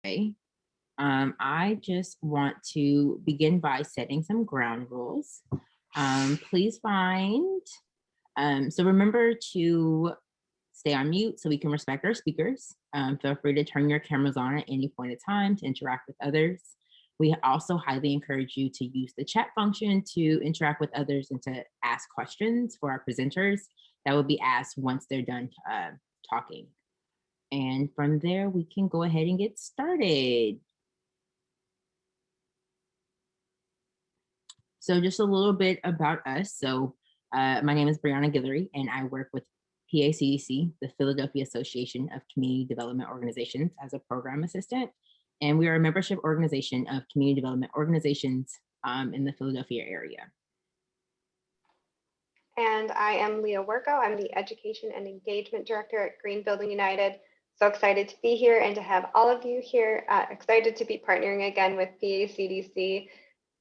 Okay. I just want to begin by setting some ground rules. Please so remember to stay on mute so we can respect our speakers. Feel free to turn your cameras on at any point in time to interact with others. We also highly encourage you to use the chat function to interact with others and to ask questions for our presenters that will be asked once they're done talking. And from there, we can go ahead and get started. So just a little bit about us. So my name is Brianna Guillory, and I work with PACDC, the Philadelphia Association of Community Development Organizations, as a program assistant. And we are a membership organization of community development organizations in the Philadelphia area. And I am Leah Werko. I'm the Education and Engagement Director at Green Building United. So excited to be here and to have all of you here. Excited to be partnering again with PACDC.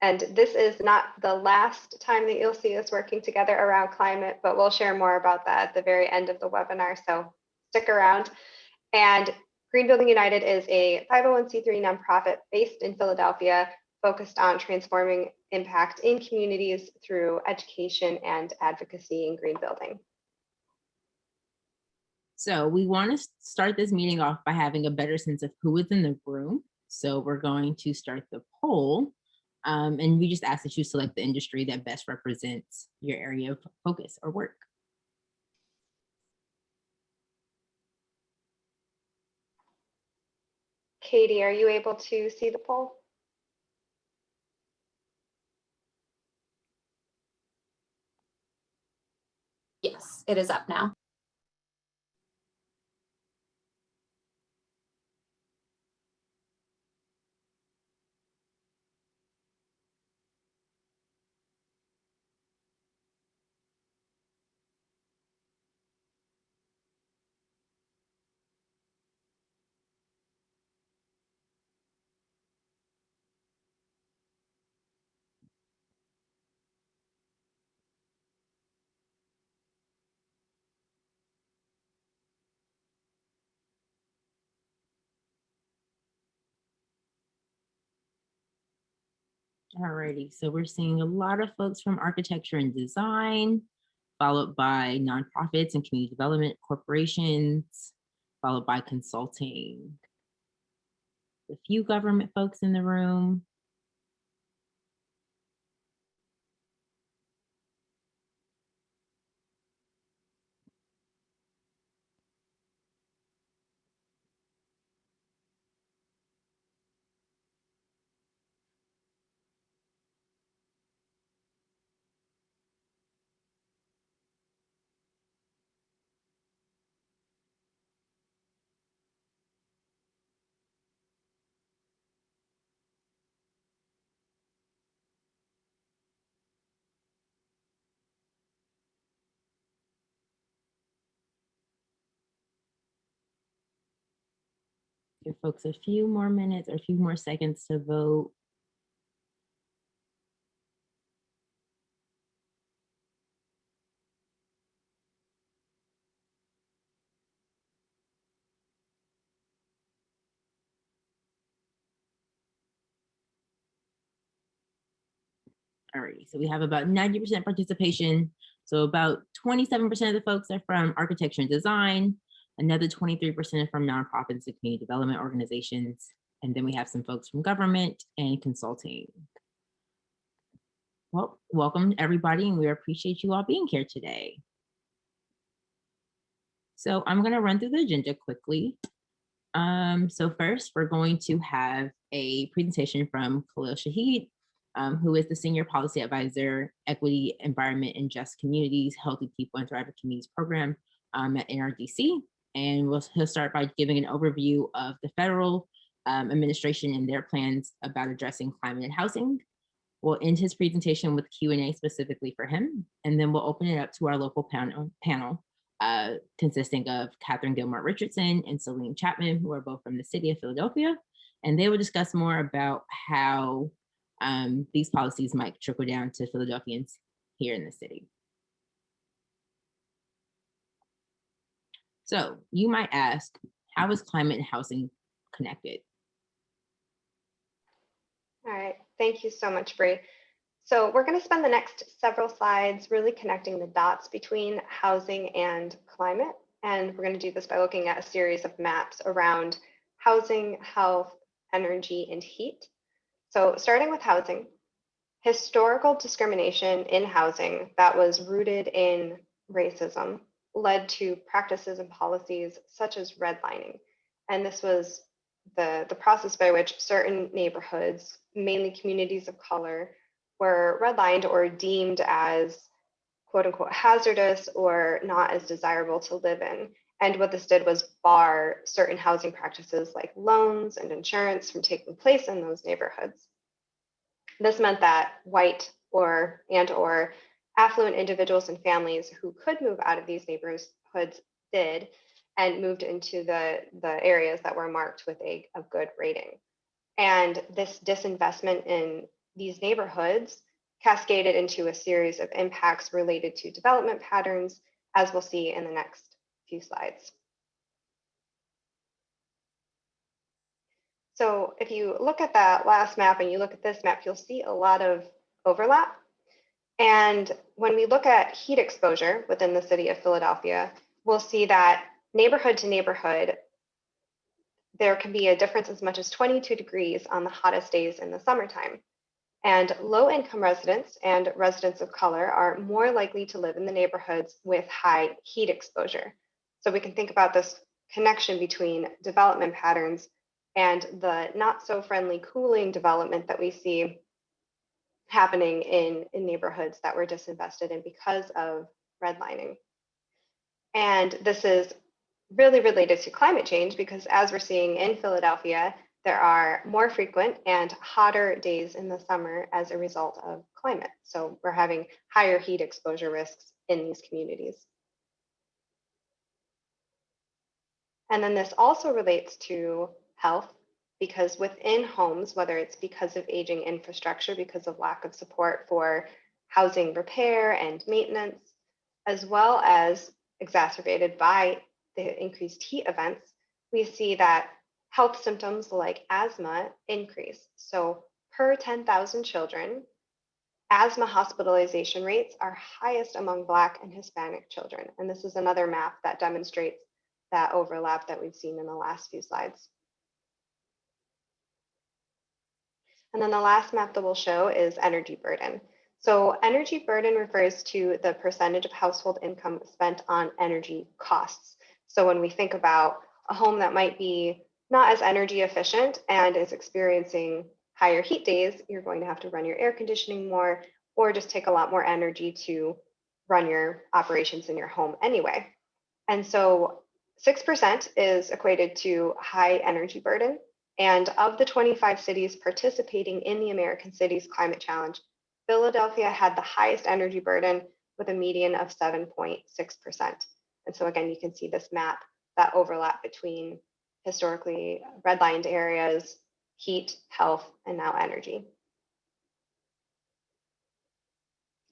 And this is not the last time that you'll see us working together around climate, but we'll share more about that at the very end of the webinar. So stick around. And Green Building United is a 501c3 nonprofit based in Philadelphia, focused on transforming impact in communities through education and advocacy in green building. So we want to start this meeting off by having a better sense of who is in the room. So we're going to start the poll. And we just ask that you select the industry that best represents your area of focus or work. Katie, are you able to see the poll? Yes, it is up now. Alrighty, so we're seeing a lot of folks from architecture and design, followed by nonprofits and community development corporations, followed by consulting. A few government folks in the room. Give folks a few more minutes or a few more seconds to vote. Alrighty, so we have about 90% participation. So about 27% of the folks are from architecture and design, another 23% from nonprofits and community development organizations. And then we have some folks from government and consulting. Well, welcome everybody, and we appreciate you all being here today. So I'm gonna run through the agenda quickly. So first, we're going to have a presentation from Khalil Shahid, who is the Senior Policy Advisor, Equity, Environment, and Just Communities, Healthy People and Thriving Communities Program at NRDC. And he'll start by giving an overview of the federal administration and their plans about addressing climate and housing. We'll end his presentation with Q&A specifically for him, and then we'll open it up to our local panel consisting of Catherine Gilmore Richardson and Celine Chapman, who are both from the city of Philadelphia. And they will discuss more about how these policies might trickle down to Philadelphians here in the city. So you might ask, how is climate and housing connected? All right, thank you so much, Bree. So we're going to spend the next several slides really connecting the dots between housing and climate. And we're going to do this by looking at a series of maps around housing, health, energy, and heat. So starting with housing, historical discrimination in housing that was rooted in racism led to practices and policies such as redlining. And this was the process by which certain neighborhoods, mainly communities of color, were redlined or deemed as quote unquote hazardous or not as desirable to live in. And what this did was bar certain housing practices like loans and insurance from taking place in those neighborhoods. This meant that white or affluent individuals and families who could move out of these neighborhoods did and moved into the areas that were marked with a good rating. And this disinvestment in these neighborhoods cascaded into a series of impacts related to development patterns, as we'll see in the next few slides. So if you look at that last map and you look at this map, you'll see a lot of overlap. And when we look at heat exposure within the city of Philadelphia, we'll see that neighborhood to neighborhood, there can be a difference as much as 22 degrees on the hottest days in the summertime. And low-income residents and residents of color are more likely to live in the neighborhoods with high heat exposure. So we can think about this connection between development patterns and the not so friendly cooling development that we see happening in neighborhoods that were disinvested in because of redlining. And this is really related to climate change because as we're seeing in Philadelphia, there are more frequent and hotter days in the summer as a result of climate. So we're having higher heat exposure risks in these communities. And then this also relates to health because within homes, whether it's because of aging infrastructure, because of lack of support for housing repair and maintenance, as well as exacerbated by the increased heat events, we see that health symptoms like asthma increase. So per 10,000 children, asthma hospitalization rates are highest among Black and Hispanic children. And this is another map that demonstrates that overlap that we've seen in the last few slides. And then the last map that we'll show is energy burden. So energy burden refers to the percentage of household income spent on energy costs. So when we think about a home that might be not as energy efficient and is experiencing higher heat days, you're going to have to run your air conditioning more or just take a lot more energy to run your operations in your home anyway. And so 6% is equated to high energy burden. And of the 25 cities participating in the American Cities Climate Challenge, Philadelphia had the highest energy burden with a median of 7.6%. And so again, you can see this map, that overlap between historically redlined areas, heat, health, and now energy.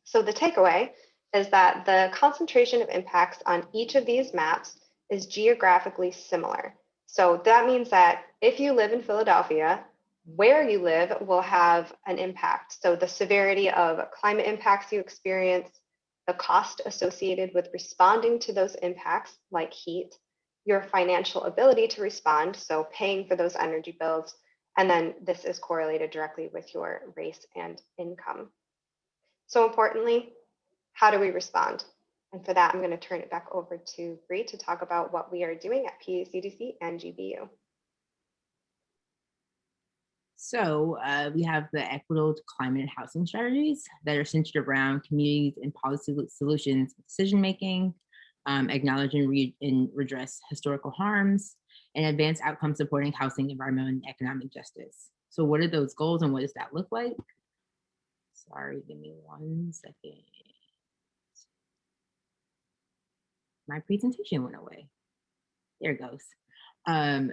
So the takeaway is that the concentration of impacts on each of these maps is geographically similar. So that means that if you live in Philadelphia, where you live will have an impact. So the severity of climate impacts you experience, the cost associated with responding to those impacts like heat, your financial ability to respond, so paying for those energy bills, and then this is correlated directly with your race and income. So importantly, how do we respond? And for that, I'm going to turn it back over to Bree to talk about what we are doing at PACDC and GVU. So we have the equitable climate and housing strategies that are centered around communities and policy solutions, decision-making, acknowledge and redress historical harms, and advance outcomes supporting housing, environmental, and economic justice. So what are those goals and what does that look like? Sorry, give me 1 second. My presentation went away. There it goes.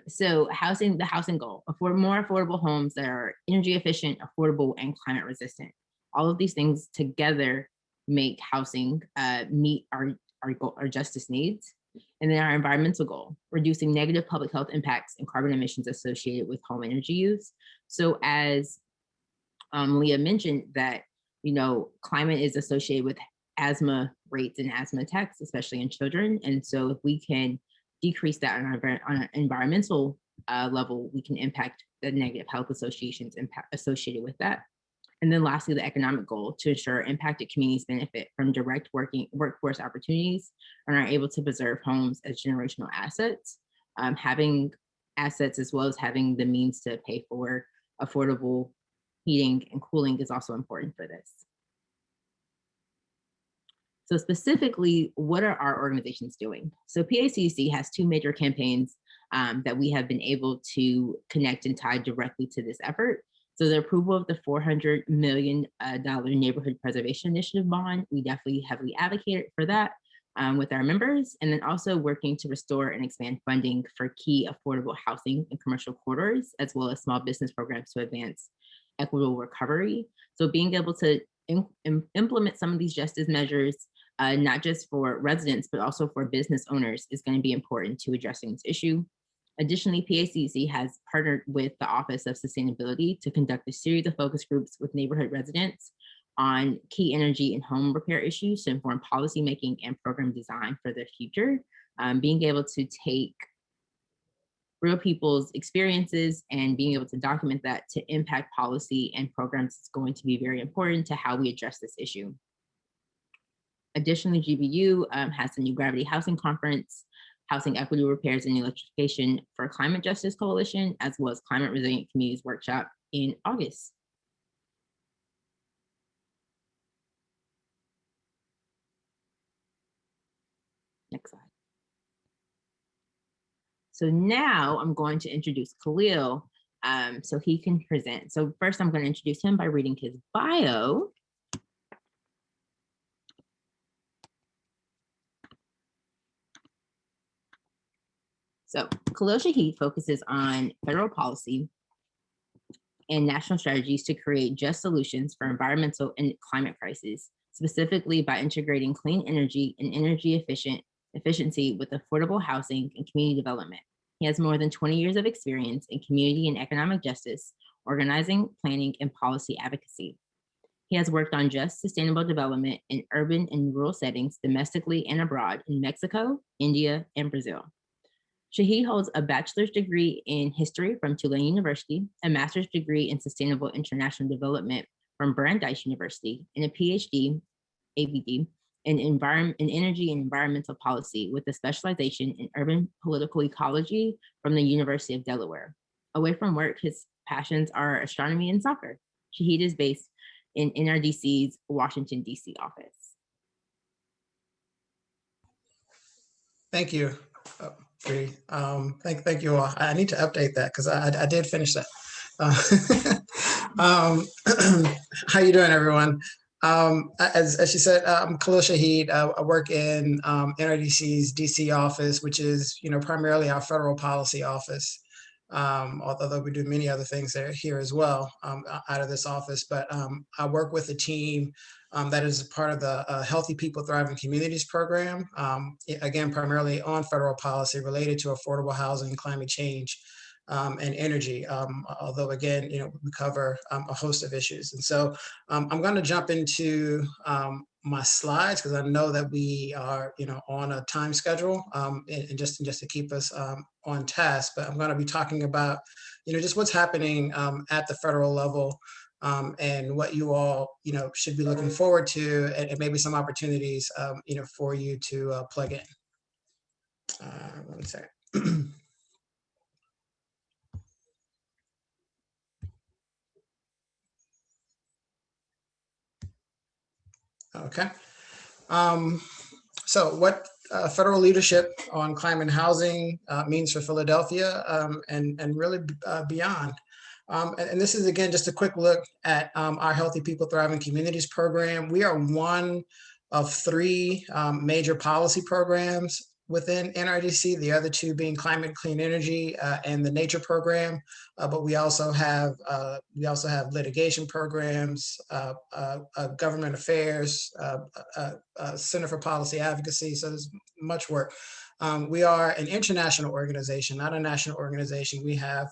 So the housing goal, more affordable homes that are energy efficient, affordable, and climate resistant. All of these things together make housing meet our justice needs. And then our environmental goal, reducing negative public health impacts and carbon emissions associated with home energy use. So as Leah mentioned that, climate is associated with asthma rates and asthma attacks, especially in children. And so if we can decrease that on an environmental level, we can impact the negative health associations associated with that. And then lastly, the economic goal to ensure impacted communities benefit from direct workforce opportunities and are able to preserve homes as generational assets. Having assets as well as having the means to pay for affordable heating and cooling is also important for this. So specifically, what are our organizations doing? So PACDC has two major campaigns that we have been able to connect and tie directly to this effort. So the approval of the $400 million Neighborhood Preservation Initiative bond, we definitely heavily advocated for that with our members, and then also working to restore and expand funding for key affordable housing and commercial corridors, as well as small business programs to advance equitable recovery. So being able to implement some of these justice measures, not just for residents, but also for business owners, is going to be important to addressing this issue. Additionally, PACDC has partnered with the Office of Sustainability to conduct a series of focus groups with neighborhood residents on key energy and home repair issues to inform policymaking and program design for the future. Being able to take real people's experiences and being able to document that to impact policy and programs is going to be very important to how we address this issue. Additionally, GVU has the new Gravity Housing Conference, Housing Equity Repairs and Electrification for Climate Justice Coalition, as well as Climate Resilient Communities Workshop in August. Next slide. So now I'm going to introduce Khalil so he can present. So first I'm going to introduce him by reading his bio. So Khalil Shahid focuses on federal policy and national strategies to create just solutions for environmental and climate crises, specifically by integrating clean energy and energy efficiency with affordable housing and community development. He has more than 20 years of experience in community and economic justice, organizing, planning, and policy advocacy. He has worked on just sustainable development in urban and rural settings domestically and abroad in Mexico, India, and Brazil. Shahid holds a bachelor's degree in history from Tulane University, a master's degree in sustainable international development from Brandeis University, and a PhD, ABD, in energy and environmental policy with a specialization in urban political ecology from the University of Delaware. Away from work, his passions are astronomy and soccer. Shahid is based in NRDC's Washington, DC office. Thank you. Thank you all. I need to update that because I did finish that. How you doing, everyone? As she said, I'm Khalil Shahid. I work in NRDC's DC office, which is primarily our federal policy office. Although we do many other things that are here as well out of this office. But I work with a team that is part of the Healthy People Thriving Communities program, again, primarily on federal policy related to affordable housing, climate change, and energy. Although again, we cover a host of issues. And so I'm going to jump into my slides because I know that we are, on a time schedule, and just to keep us on task. But I'm going to be talking about, just what's happening at the federal level, and what you all, should be looking forward to, and maybe some opportunities, for you to plug in. One second. Okay. So what federal leadership on climate and housing means for Philadelphia, and really beyond. And this is, again, just a quick look at our Healthy People Thriving Communities program. We are one of three major policy programs within NRDC, the other two being climate, clean energy, and the nature program. But we also have litigation programs, government affairs, Center for Policy Advocacy. So there's much work. We are an international organization, not a national organization. We have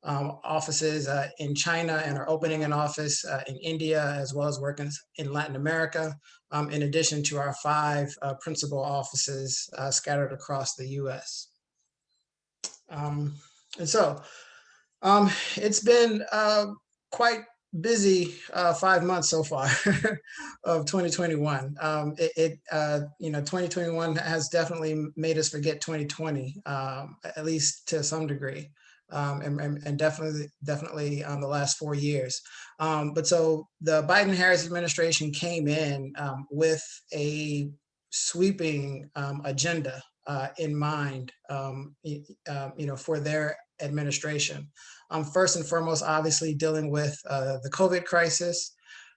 offices in China and are opening an office in India, as well as working in Latin America, in addition to our 5 principal offices scattered across the US. And so it's been quite busy 5 months so far of 2021. 2021 has definitely made us forget 2020, at least to some degree, and definitely the last 4 years. But so the Biden-Harris administration came in with a sweeping agenda in mind, for their administration. First and foremost, obviously dealing with the COVID crisis.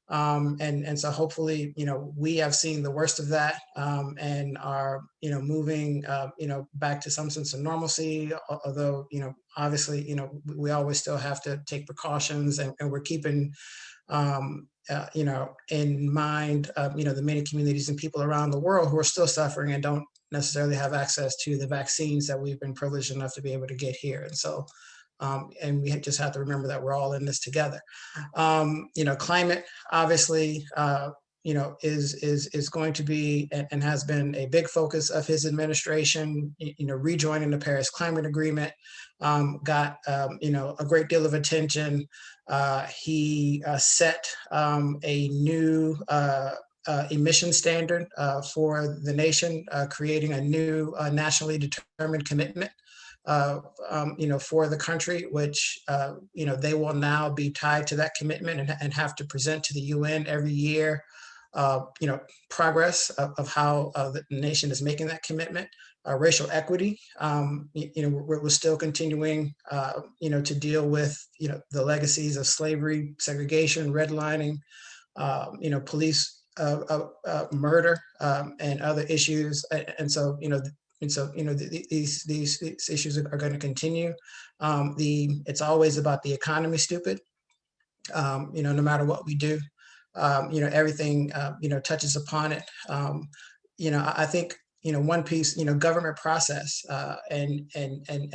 And so hopefully, we have seen the worst of that and are, moving, back to some sense of normalcy, although, obviously, we always still have to take precautions, and we're keeping, in mind, the many communities and people around the world who are still suffering and don't necessarily have access to the vaccines that we've been privileged enough to be able to get here. And so, and we just have to remember that we're all in this together. Climate, obviously, is going to be and has been a big focus of his administration. Rejoining the Paris Climate Agreement got a great deal of attention. He set a new emission standard for the nation, creating a new nationally determined commitment for the country, which they will now be tied to that commitment and have to present to the UN every year. Progress of how the nation is making that commitment. Racial equity, we're still continuing, to deal with, the legacies of slavery, segregation, redlining, police murder, and other issues. And so, these issues are going to continue. It's always about the economy, stupid. No matter what we do, everything, touches upon it. I think, one piece, government process and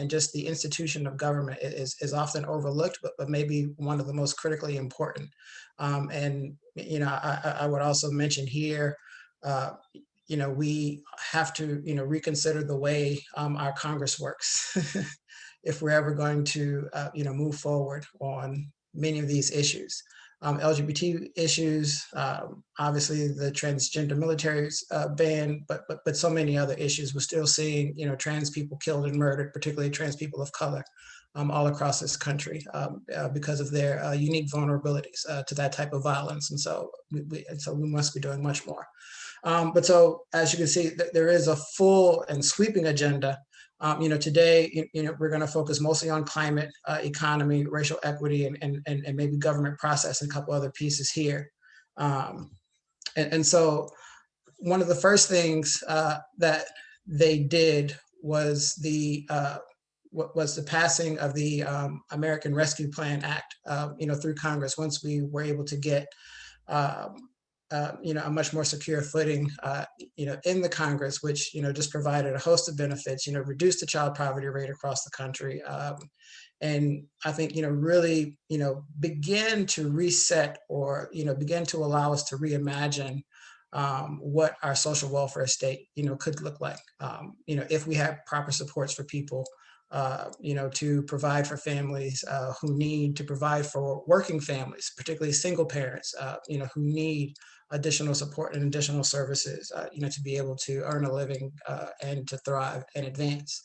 just the institution of government is often overlooked, but maybe one of the most critically important. And, I would also mention here, we have to, reconsider the way our Congress works if we're ever going to, move forward on many of these issues. LGBT issues, obviously the transgender military ban, but so many other issues. We're still seeing, trans people killed and murdered, particularly trans people of color, all across this country because of their unique vulnerabilities to that type of violence. And so we must be doing much more. But so, as you can see, there is a full and sweeping agenda. Today, we're going to focus mostly on climate, economy, racial equity, and maybe government process and a couple other pieces here. And so, one of the first things that they did was the passing of the American Rescue Plan Act, through Congress. Once we were able to get a much more secure footing, in the Congress, which, just provided a host of benefits, reduced the child poverty rate across the country. And I think, really, begin to reset or, begin to allow us to reimagine what our social welfare state, could look like, if we have proper supports for people, to provide for families who need, to provide for working families, particularly single parents, who need additional support and additional services, to be able to earn a living and to thrive and advance.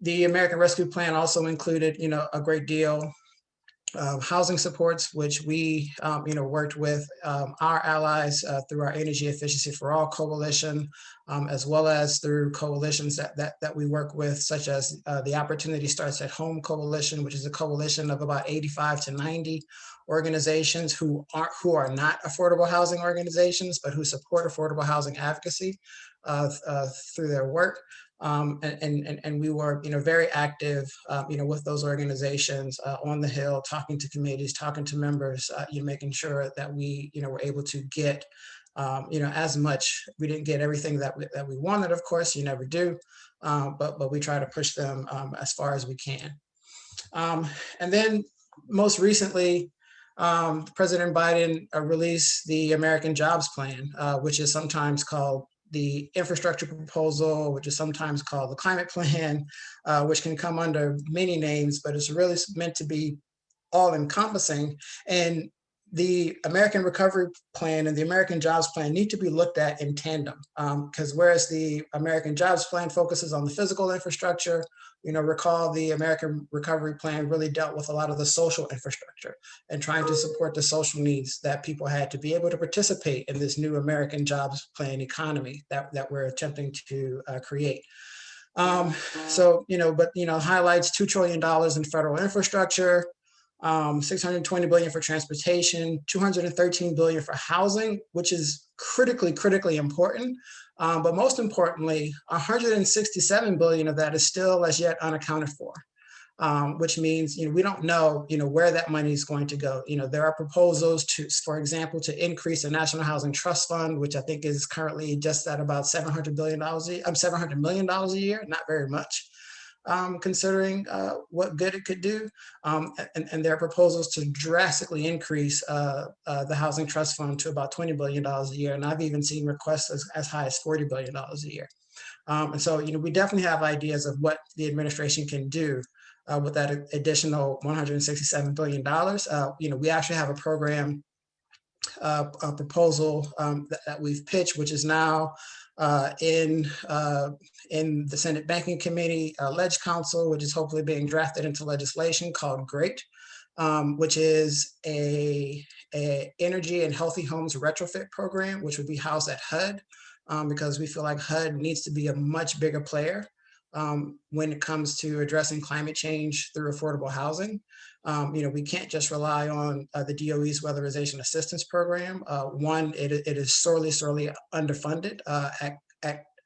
The American Rescue Plan also included, a great deal of housing supports, which we, worked with our allies through our Energy Efficiency for All coalition, as well as through coalitions that we work with, such as the Opportunity Starts at Home coalition, which is a coalition of about 85 to 90 organizations who are not affordable housing organizations, but who support affordable housing advocacy through their work. And we were, very active, with those organizations on the Hill, talking to committees, talking to members, making sure that we, were able to get, as much. We didn't get everything that we wanted, of course, you never do, but we try to push them as far as we can. And then most recently, President Biden released the American Jobs Plan, which is sometimes called the infrastructure proposal, which is sometimes called the climate plan, which can come under many names, but it's really meant to be all encompassing. And the American Recovery Plan and the American Jobs Plan need to be looked at in tandem, because whereas the American Jobs Plan focuses on the physical infrastructure, recall the American Recovery Plan really dealt with a lot of the social infrastructure and trying to support the social needs that people had to be able to participate in this new American Jobs Plan economy that we're attempting to create. Highlights $2 trillion in federal infrastructure, 620 billion for transportation, 213 billion for housing, which is critically important. But most importantly, 167 billion of that is still as yet unaccounted for, which means we don't know where that money is going to go. There are proposals to, for example, to increase the National Housing Trust Fund, which I think is currently just at about $700 million a year, not very much. Considering what good it could do. And there are proposals to drastically increase the Housing Trust Fund to about $20 billion a year. And I've even seen requests as high as $40 billion a year. And so, we definitely have ideas of what the administration can do with that additional $167 billion. We actually have a program, a proposal that we've pitched, which is now in the Senate Banking Committee, Ledge Council, which is hopefully being drafted into legislation, called GREAT, which is a energy and healthy homes retrofit program, which would be housed at HUD, because we feel like HUD needs to be a much bigger player when it comes to addressing climate change through affordable housing. We can't just rely on the DOE's weatherization assistance program. One, it is sorely underfunded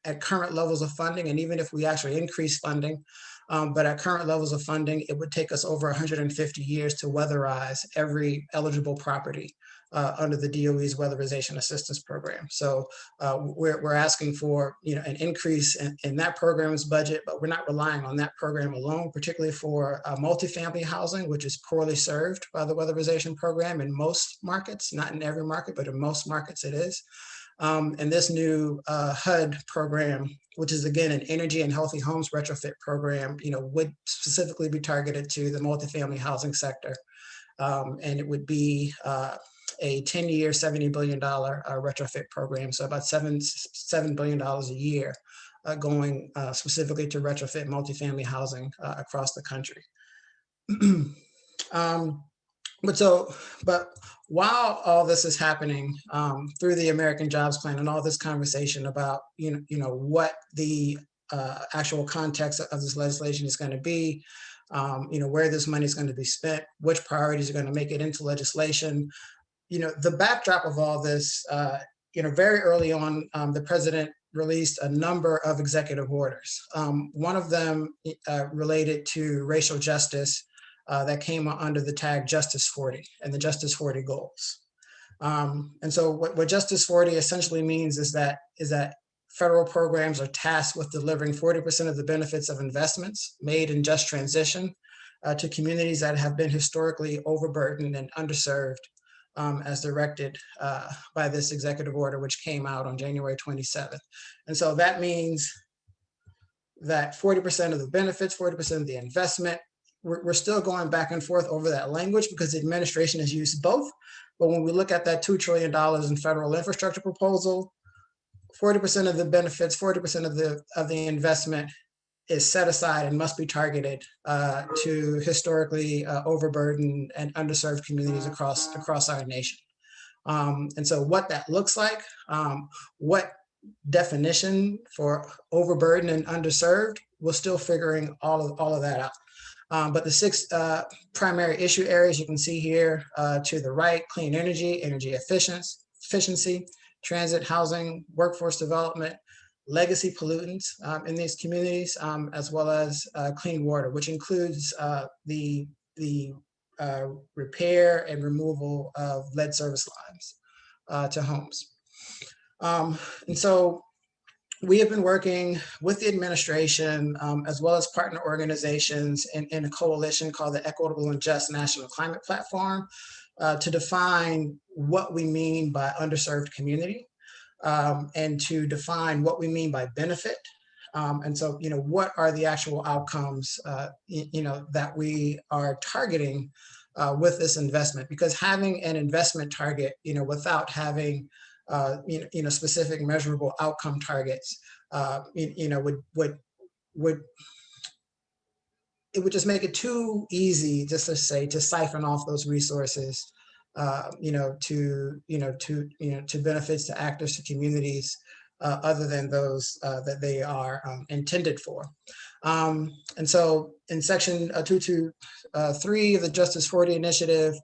at current levels of funding. And even if we actually increase funding, but at current levels of funding, it would take us over 150 years to weatherize every eligible property under the DOE's weatherization assistance program. So we're asking for an increase in that program's budget, but we're not relying on that program alone, particularly for multifamily housing, which is poorly served by the weatherization program in most markets, not in every market, but in most markets it is. And this new HUD program, which is again an energy and healthy homes retrofit program, would specifically be targeted to the multifamily housing sector. And it would be a 10-year, $70 billion retrofit program. So about $7 billion a year going specifically to retrofit multifamily housing across the country. But while all this is happening through the American Jobs Plan and all this conversation about, what the actual context of this legislation is going to be, where this money is going to be spent, which priorities are going to make it into legislation. The backdrop of all this, very early on, the president released a number of executive orders. One of them related to racial justice that came under the tag Justice 40 and the Justice 40 goals. And so what Justice 40 essentially means is that federal programs are tasked with delivering 40% of the benefits of investments made in just transition to communities that have been historically overburdened and underserved, as directed by this executive order, which came out on January 27th. And so that means that 40% of the benefits, 40% of the investment, we're still going back and forth over that language because the administration has used both. But when we look at that $2 trillion in federal infrastructure proposal, 40% of the benefits, 40% of the investment is set aside and must be targeted to historically overburdened and underserved communities across our nation. And so what that looks like, what definition for overburdened and underserved, we're still figuring all of that out. But the 6 primary issue areas you can see here to the right: clean energy, energy efficiency, transit, housing, workforce development, legacy pollutants in these communities, as well as clean water, which includes the repair and removal of lead service lines to homes. And so we have been working with the administration as well as partner organizations in a coalition called the Equitable and Just National Climate Platform to define what we mean by underserved community and to define what we mean by benefit. And so, what are the actual outcomes, that we are targeting with this investment? Because having an investment target, without having specific measurable outcome targets, would it would just make it too easy, just to say, to siphon off those resources, to benefits, to actors, to communities, other than those that they are intended for. And so in section 223 of the Justice 40 initiative,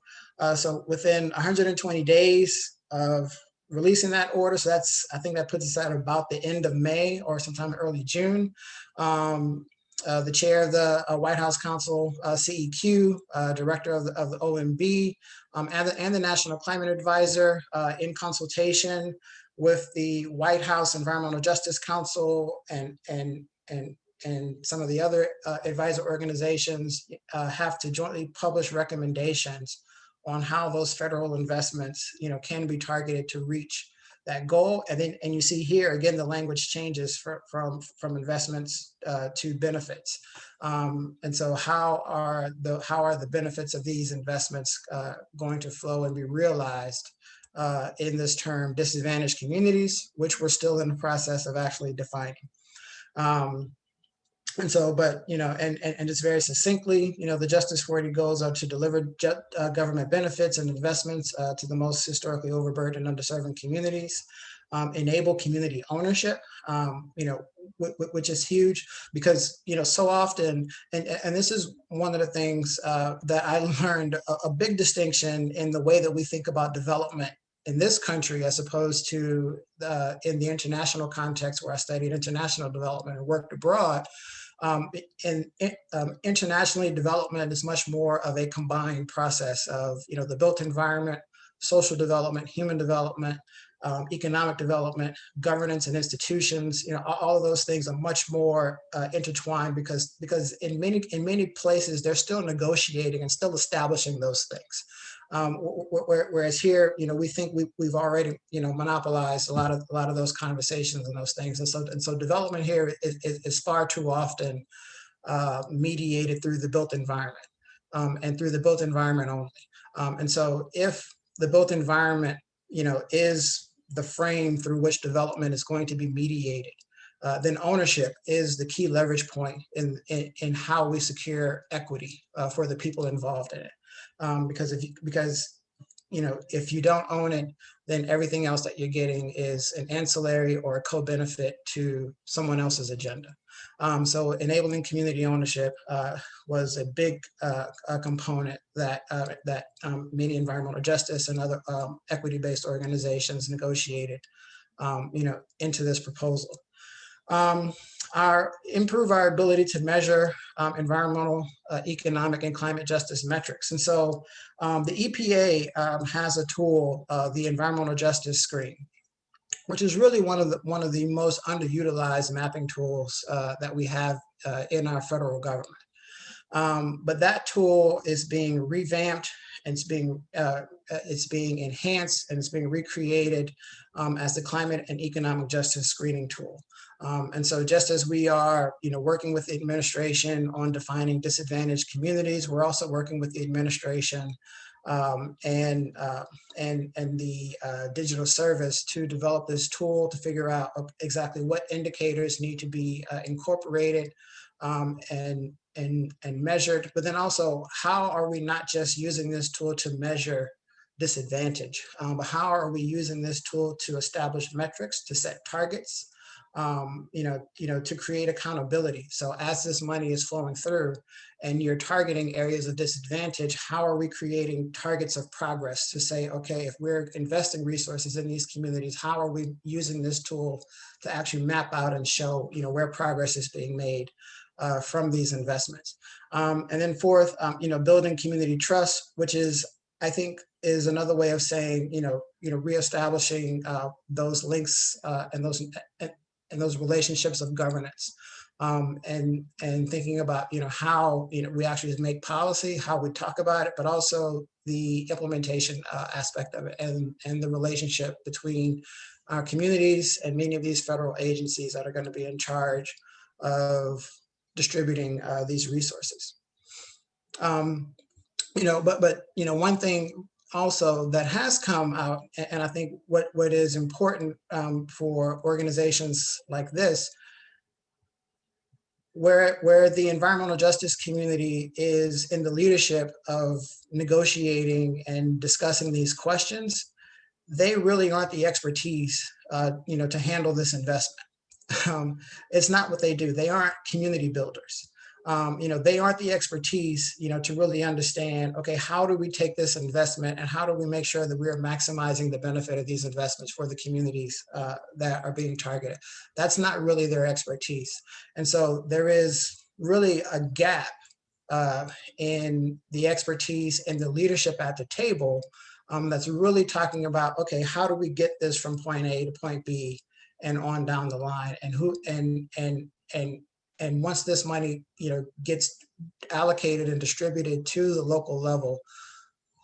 so within 120 days of releasing that order, so I think that puts us at about the end of May or sometime early June. The chair of the White House Council, CEQ, director of the OMB, and the National Climate Advisor, in consultation with the White House Environmental Justice Council and some of the other advisor organizations, have to jointly publish recommendations on how those federal investments, can be targeted to reach that goal. And you see here again, the language changes from investments to benefits. And so how are the benefits of these investments going to flow and be realized in this term, disadvantaged communities, which we're still in the process of actually defining. And so, but, and just very succinctly, the Justice 40 goals are to deliver government benefits and investments to the most historically overburdened and underserved communities, enable community ownership, which is huge because, so often, and this is one of the things that I learned, a big distinction in the way that we think about development in this country, as opposed to in the international context where I studied international development and worked abroad. Internationally, development is much more of a combined process of, the built environment, social development, human development, economic development, governance and institutions. All of those things are much more intertwined because in many places they're still negotiating and still establishing those things. Whereas here, we think we've already, monopolized a lot of those conversations and those things, and so development here is far too often mediated through the built environment, and through the built environment only. And so, if the built environment, is the frame through which development is going to be mediated, then ownership is the key leverage point in how we secure equity for the people involved in it. Because if you don't own it, then everything else that you're getting is an ancillary or a co-benefit to someone else's agenda. So enabling community ownership was a big component that many environmental justice and other equity-based organizations negotiated, into this proposal. Improve our ability to measure environmental, economic, and climate justice metrics. And so the EPA has a tool, the Environmental Justice Screen, which is really one of the most underutilized mapping tools that we have in our federal government. But that tool is being revamped, and it's being enhanced, and it's being recreated as the climate and economic justice screening tool. And so, just as we are, working with the administration on defining disadvantaged communities, we're also working with the administration and the digital service to develop this tool to figure out exactly what indicators need to be incorporated and measured, but then also how are we not just using this tool to measure disadvantage, but how are we using this tool to establish metrics, to set targets, to create accountability. So as this money is flowing through and you're targeting areas of disadvantage, how are we creating targets of progress to say, okay, if we're investing resources in these communities, how are we using this tool to actually map out and show, where progress is being made from these investments. And then fourth, building community trust, which is, I think, is another way of saying, reestablishing those links and those relationships of governance, and thinking about how we actually make policy, how we talk about it, but also the implementation aspect of it, and the relationship between our communities and many of these federal agencies that are going to be in charge of distributing these resources. But one thing also that has come out, and I think what is important for organizations like this, where the environmental justice community is in the leadership of negotiating and discussing these questions, they really aren't the expertise, to handle this investment. It's not what they do. They aren't community builders. They aren't the expertise, to really understand, okay, how do we take this investment and how do we make sure that we're maximizing the benefit of these investments for the communities that are being targeted? That's not really their expertise. And so there is really a gap in the expertise and the leadership at the table that's really talking about, okay, how do we get this from point A to point B and on down the line, and once this money, gets allocated and distributed to the local level,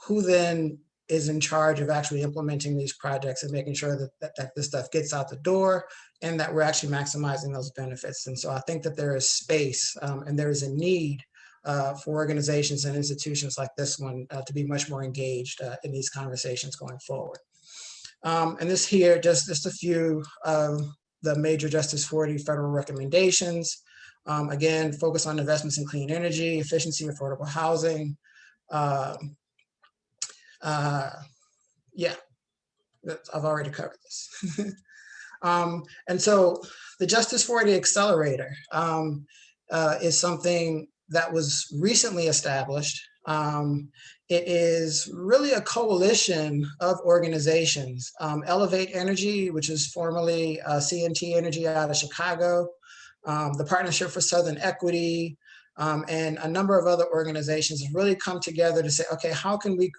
who then is in charge of actually implementing these projects and making sure that this stuff gets out the door and that we're actually maximizing those benefits. And so I think that there is space and there is a need for organizations and institutions like this one to be much more engaged in these conversations going forward. And this here, just a few of the major Justice 40 federal recommendations. Again, focus on investments in clean energy, efficiency, affordable housing. Yeah, I've already covered this. And so the Justice 40 Accelerator is something that was recently established. It is really a coalition of organizations. Elevate Energy, which is formerly CNT Energy out of Chicago, the Partnership for Southern Equity, and a number of other organizations have really come together to say, okay, how can we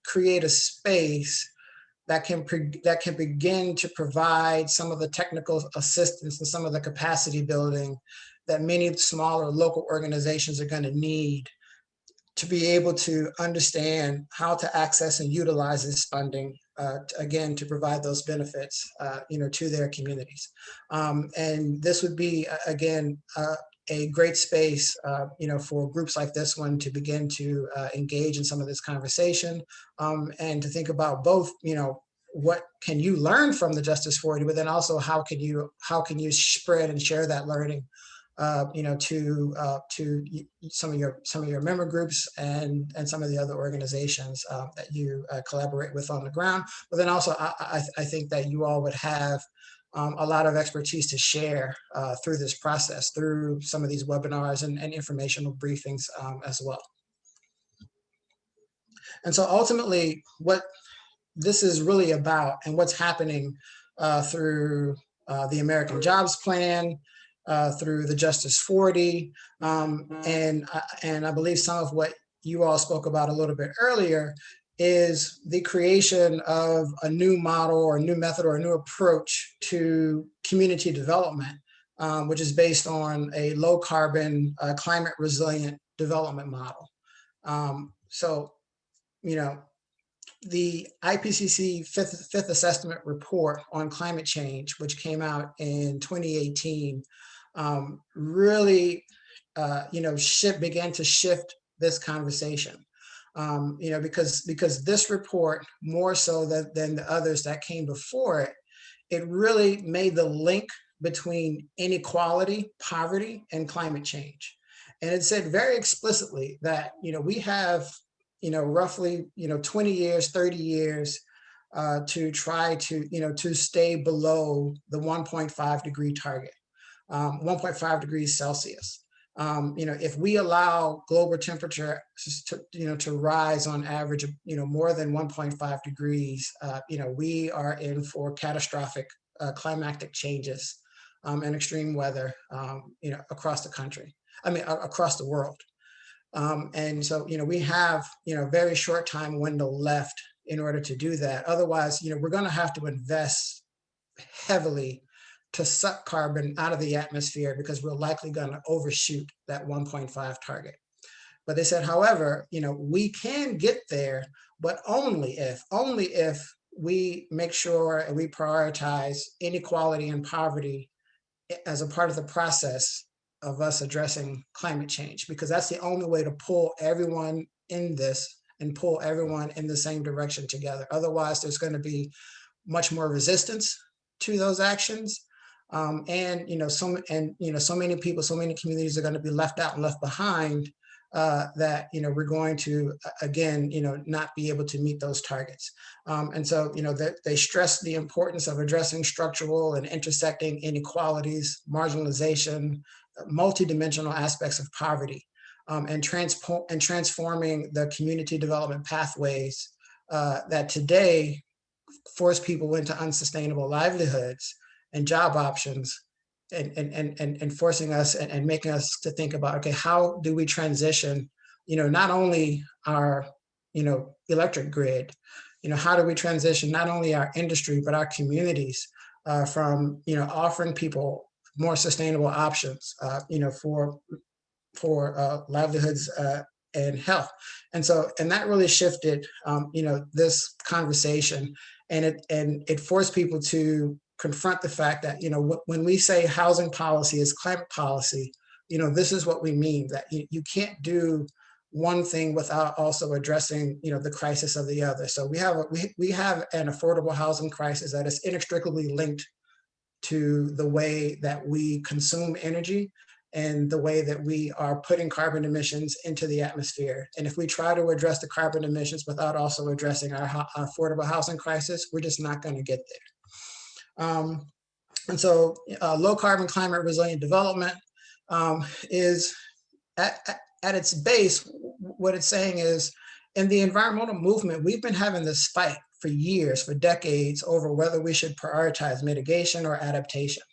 create a space that can begin to provide some of the technical assistance and some of the capacity building that many smaller local organizations are going to need to be able to understand how to access and utilize this funding, again, to provide those benefits, to their communities. And this would be, again, a great space, for groups like this one to begin to engage in some of this conversation and to think about both, what can you learn from the Justice 40, but then also how can you spread and share that learning, to some of your member groups and some of the other organizations that you collaborate with on the ground. But then also, I think that you all would have a lot of expertise to share through this process, through some of these webinars and informational briefings as well. And so ultimately, what this is really about and what's happening through the American Jobs Plan, through the Justice 40, and I believe some of what you all spoke about a little bit earlier is the creation of a new model or a new method or a new approach to community development, which is based on a low carbon, climate resilient development model. So, the IPCC fifth assessment report on climate change, which came out in 2018, really, began to shift this conversation. Because this report, more so than the others that came before it, it really made the link between inequality, poverty, and climate change. And it said very explicitly that, we have, roughly, 20 years, 30 years to try to stay below the 1.5 degree target, 1.5 degrees Celsius. If we allow global temperature to rise on average, more than 1.5 degrees, we are in for catastrophic climatic changes and extreme weather, across the country. Across the world. And so, we have, very short time window left in order to do that. Otherwise, we're going to have to invest heavily to suck carbon out of the atmosphere because we're likely going to overshoot that 1.5 target. But they said, however, we can get there, but only if we make sure and we prioritize inequality and poverty as a part of the process of us addressing climate change, because that's the only way to pull everyone in this and pull everyone in the same direction together. Otherwise, there's going to be much more resistance to those actions. So many people, so many communities are going to be left out and left behind that we're going to again not be able to meet those targets. And so they stress the importance of addressing structural and intersecting inequalities, marginalization, multidimensional aspects of poverty, and transforming the community development pathways that today force people into unsustainable livelihoods and job options, and forcing us and making us to think about, okay, how do we transition, not only our, electric grid, how do we transition not only our industry, but our communities from, offering people more sustainable options, for livelihoods and health. And that really shifted, this conversation, and it forced people to confront the fact that, when we say housing policy is climate policy, this is what we mean, that you can't do one thing without also addressing, the crisis of the other. So we have an affordable housing crisis that is inextricably linked to the way that we consume energy and the way that we are putting carbon emissions into the atmosphere. And if we try to address the carbon emissions without also addressing our affordable housing crisis, we're just not going to get there. And so low carbon climate resilient development is at its base, what it's saying is, in the environmental movement, we've been having this fight for years, for decades, over whether we should prioritize mitigation or adaptation.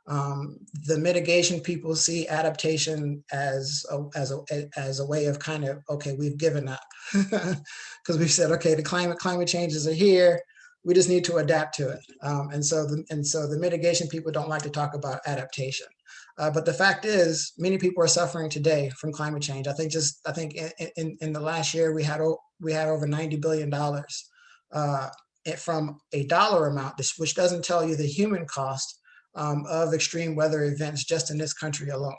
The mitigation people see adaptation as a way of kind of, okay, we've given up because we've said, okay, the climate changes are here, we just need to adapt to it. And so the mitigation people don't like to talk about adaptation. But the fact is, many people are suffering today from climate change. I think in the last year we had over $90 billion from a dollar amount, which doesn't tell you the human cost of extreme weather events just in this country alone.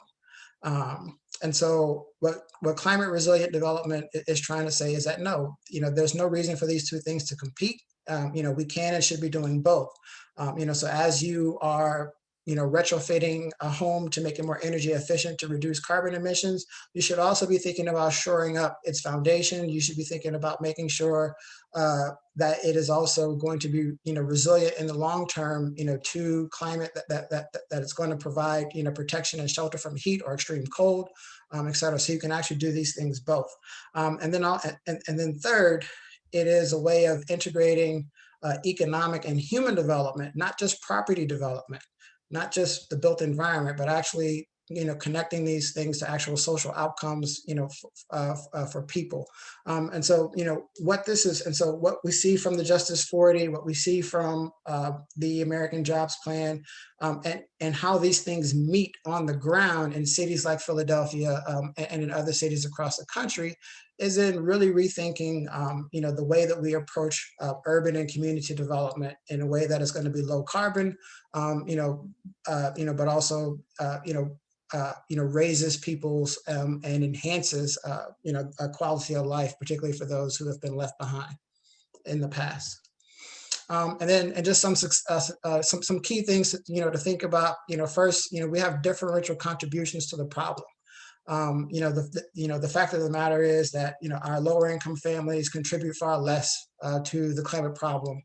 And so what climate resilient development is trying to say is that no, there's no reason for these two things to compete. We can and should be doing both. So as you are retrofitting a home to make it more energy efficient to reduce carbon emissions, you should also be thinking about shoring up its foundation. You should be thinking about making sure that it is also going to be resilient in the long term, to climate that it's going to provide protection and shelter from heat or extreme cold, et cetera. So you can actually do these things both. And then third, it is a way of integrating economic and human development, not just property development, not just the built environment, but actually, connecting these things to actual social outcomes, for people. And so, what this is, and so what we see from the Justice 40, what we see from the American Jobs Plan, and how these things meet on the ground in cities like Philadelphia and in other cities across the country, is in really rethinking, the way that we approach urban and community development in a way that is going to be low carbon, but also, raises people's and enhances, a quality of life, particularly for those who have been left behind in the past. And just some key things, to think about. First, we have differential contributions to the problem. The fact of the matter is that our lower income families contribute far less to the climate problem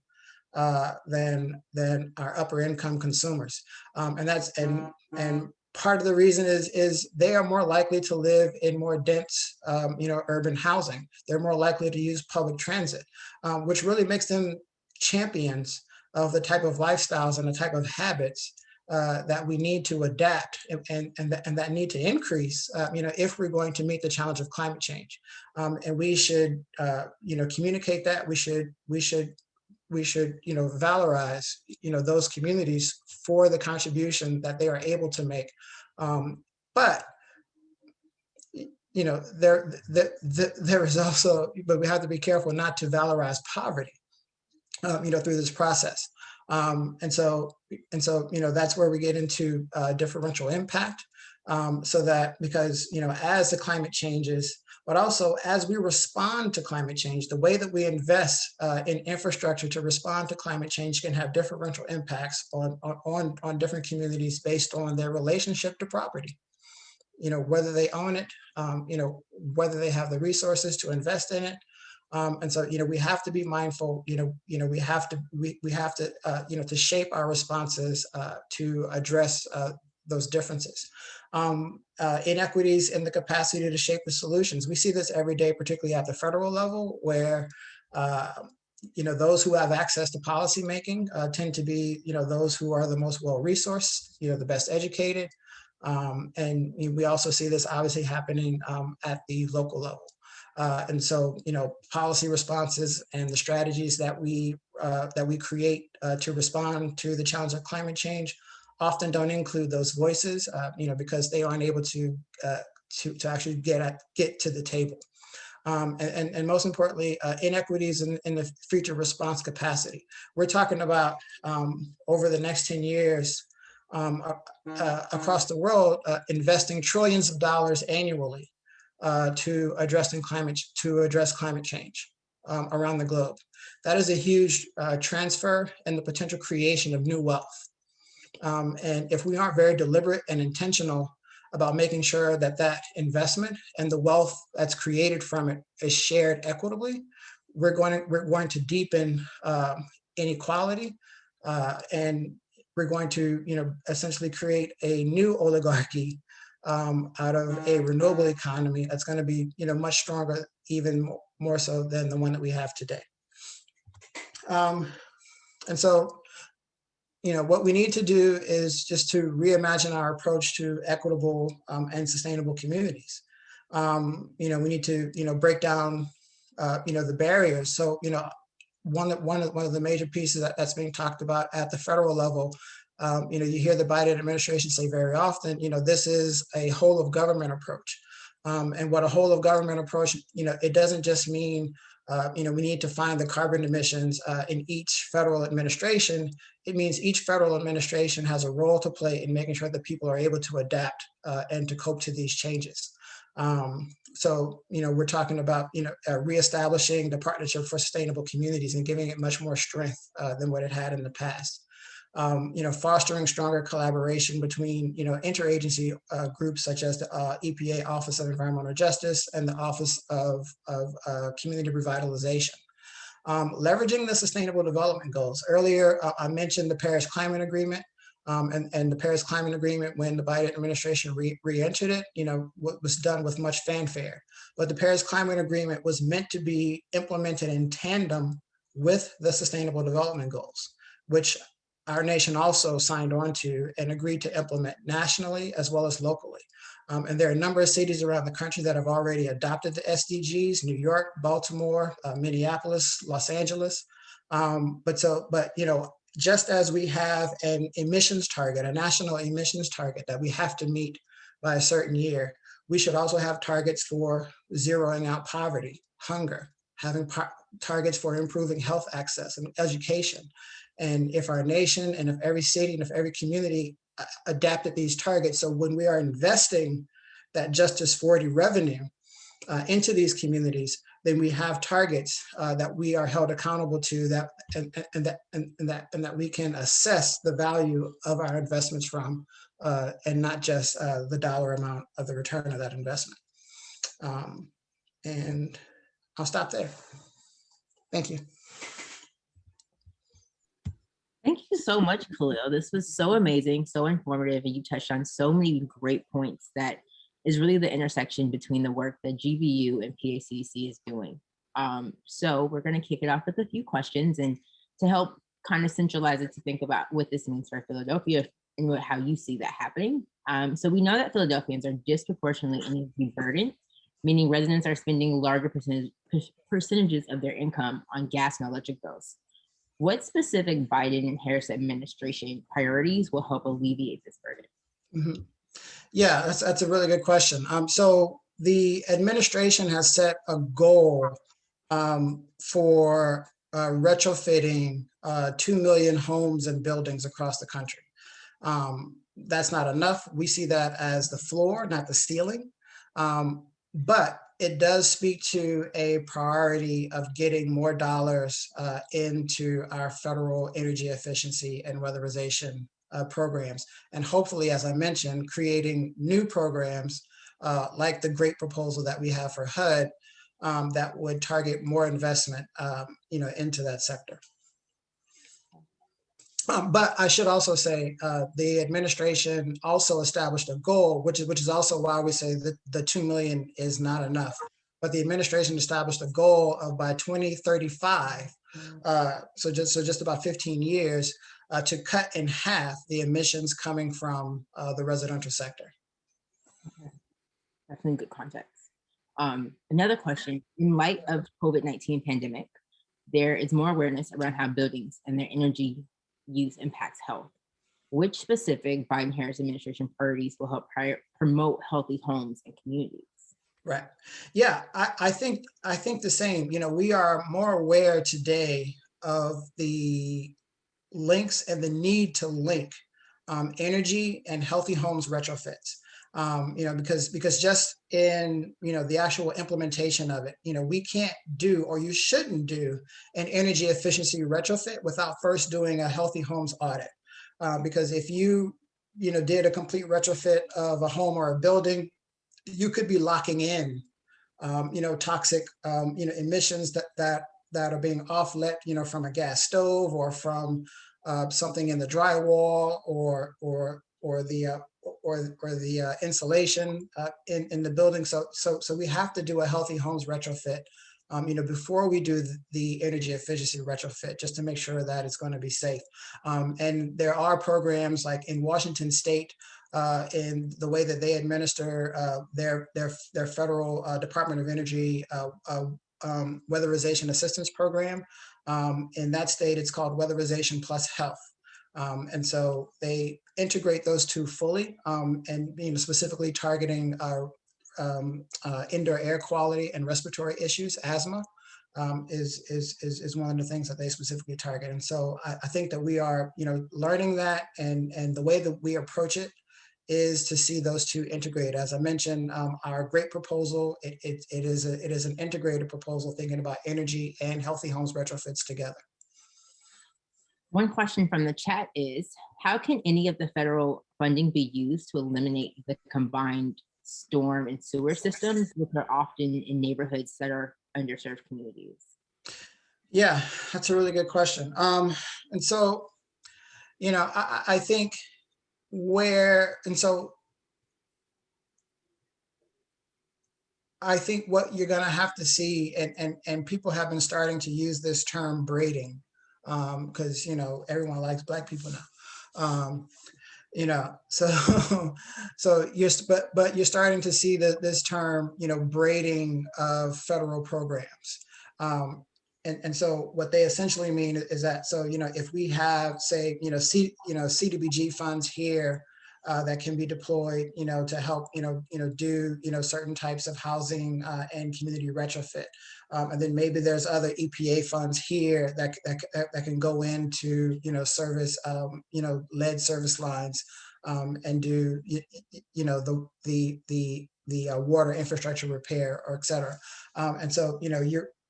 than our upper income consumers, and part of the reason is they are more likely to live in more dense urban housing. They're more likely to use public transit, which really makes them champions of the type of lifestyles and the type of habits that we need to adapt and that need to increase, if we're going to meet the challenge of climate change. And we should, communicate that. We should valorize, those communities for the contribution that they are able to make. But there is also, but we have to be careful not to valorize poverty, through this process. And so, that's where we get into differential impact. So that, because, as the climate changes, but also as we respond to climate change, the way that we invest in infrastructure to respond to climate change can have differential impacts on different communities based on their relationship to property. Whether they own it, whether they have the resources to invest in it. And so, we have to be mindful, we have to, to shape our responses to address those differences. Inequities in the capacity to shape the solutions. We see this every day, particularly at the federal level, where those who have access to policymaking tend to be, those who are the most well-resourced, the best educated. And we also see this obviously happening at the local level. And so, policy responses and the strategies that we create to respond to the challenge of climate change often don't include those voices, because they aren't able to actually get to the table. And most importantly, inequities in the future response capacity. We're talking about over the next 10 years across the world, investing trillions of dollars annually to address climate change around the globe. That is a huge transfer and the potential creation of new wealth. And if we aren't very deliberate and intentional about making sure that investment and the wealth that's created from it is shared equitably, we're going to deepen inequality, and we're going to essentially create a new oligarchy out of a renewable economy that's going to be much stronger, even more so than the one that we have today. And so, what we need to do is just to reimagine our approach to equitable and sustainable communities. We need to break down the barriers. So one of the major pieces that's being talked about at the federal level. You hear the Biden administration say very often, this is a whole of government approach. And what a whole of government approach, it doesn't just mean, we need to find the carbon emissions in each federal administration. It means each federal administration has a role to play in making sure that people are able to adapt and to cope to these changes. So, we're talking about, reestablishing the Partnership for Sustainable Communities and giving it much more strength than what it had in the past. Fostering stronger collaboration between, interagency groups such as the EPA Office of Environmental Justice and the Office of Community Revitalization. Leveraging the Sustainable Development Goals. Earlier, I mentioned the Paris Climate Agreement, and the Paris Climate Agreement, when the Biden administration re-entered it, was done with much fanfare. But the Paris Climate Agreement was meant to be implemented in tandem with the Sustainable Development Goals, which our nation also signed on to and agreed to implement nationally as well as locally. And there are a number of cities around the country that have already adopted the SDGs: New York, Baltimore, Minneapolis, Los Angeles. But just as we have an emissions target, a national emissions target that we have to meet by a certain year, we should also have targets for zeroing out poverty, hunger, having targets for improving health access and education. And if our nation and if every city and if every community adapted these targets, so when we are investing that Justice 40 revenue into these communities, then we have targets that we are held accountable to, and that we can assess the value of our investments from, and not just the dollar amount of the return of that investment. And I'll stop there. Thank you. Thank you so much, Khalil. This was so amazing, so informative, and you touched on so many great points that is really the intersection between the work that GVU and PACDC is doing. So we're going to kick it off with a few questions, and to help kind of centralize it, to think about what this means for Philadelphia and how you see that happening. So we know that Philadelphians are disproportionately energy burdened, meaning residents are spending larger percentages of their income on gas and electric bills. What specific Biden and Harris administration priorities will help alleviate this burden? Mhm. Yeah, that's a really good question. So the administration has set a goal for retrofitting 2 million homes and buildings across the country. That's not enough. We see that as the floor, not the ceiling. But it does speak to a priority of getting more dollars into our federal energy efficiency and weatherization programs. And hopefully, as I mentioned, creating new programs like the great proposal that we have for HUD that would target more investment into that sector. But I should also say the administration also established a goal, which is also why we say that the 2 million is not enough. But the administration established a goal of by 2035, so just about 15 years, to cut in half the emissions coming from the residential sector. Okay. Definitely good context. Another question: in light of COVID-19 pandemic, there is more awareness around how buildings and their energy use impacts health. Which specific Biden-Harris administration priorities will help promote healthy homes and communities? Right. Yeah, I think the same. We are more aware today of the links and the need to link energy and healthy homes retrofits. Because just in the actual implementation of it, we can't do, or you shouldn't do, an energy efficiency retrofit without first doing a healthy homes audit. Because if you did a complete retrofit of a home or a building, you could be locking in toxic emissions that are being offlet from a gas stove or from something in the drywall or the insulation in the building. So we have to do a healthy homes retrofit before we do the energy efficiency retrofit, just to make sure that it's going to be safe. And there are programs like in Washington State, in the way that they administer their federal Department of Energy weatherization assistance program. In that state, it's called Weatherization Plus Health. And so they integrate those two fully, and specifically targeting indoor air quality and respiratory issues. Asthma is one of the things that they specifically target. And so I think that we are learning that, and the way that we approach it is to see those two integrated. As I mentioned, our great proposal, it is an integrated proposal thinking about energy and healthy homes retrofits together. One question from the chat is, how can any of the federal funding be used to eliminate the combined storm and sewer systems, which are often in neighborhoods that are underserved communities? Yeah, that's a really good question. And so, I think I think what you're going to have to see, and people have been starting to use this term braiding, because everyone likes Black people now. So you're starting to see this term, braiding of federal programs. And so what they essentially mean is that, so if we have, say, CDBG funds here that can be deployed to help do certain types of housing and community retrofit, and then maybe there's other EPA funds here that can go into service lead service lines, and do the water infrastructure repair, or et cetera.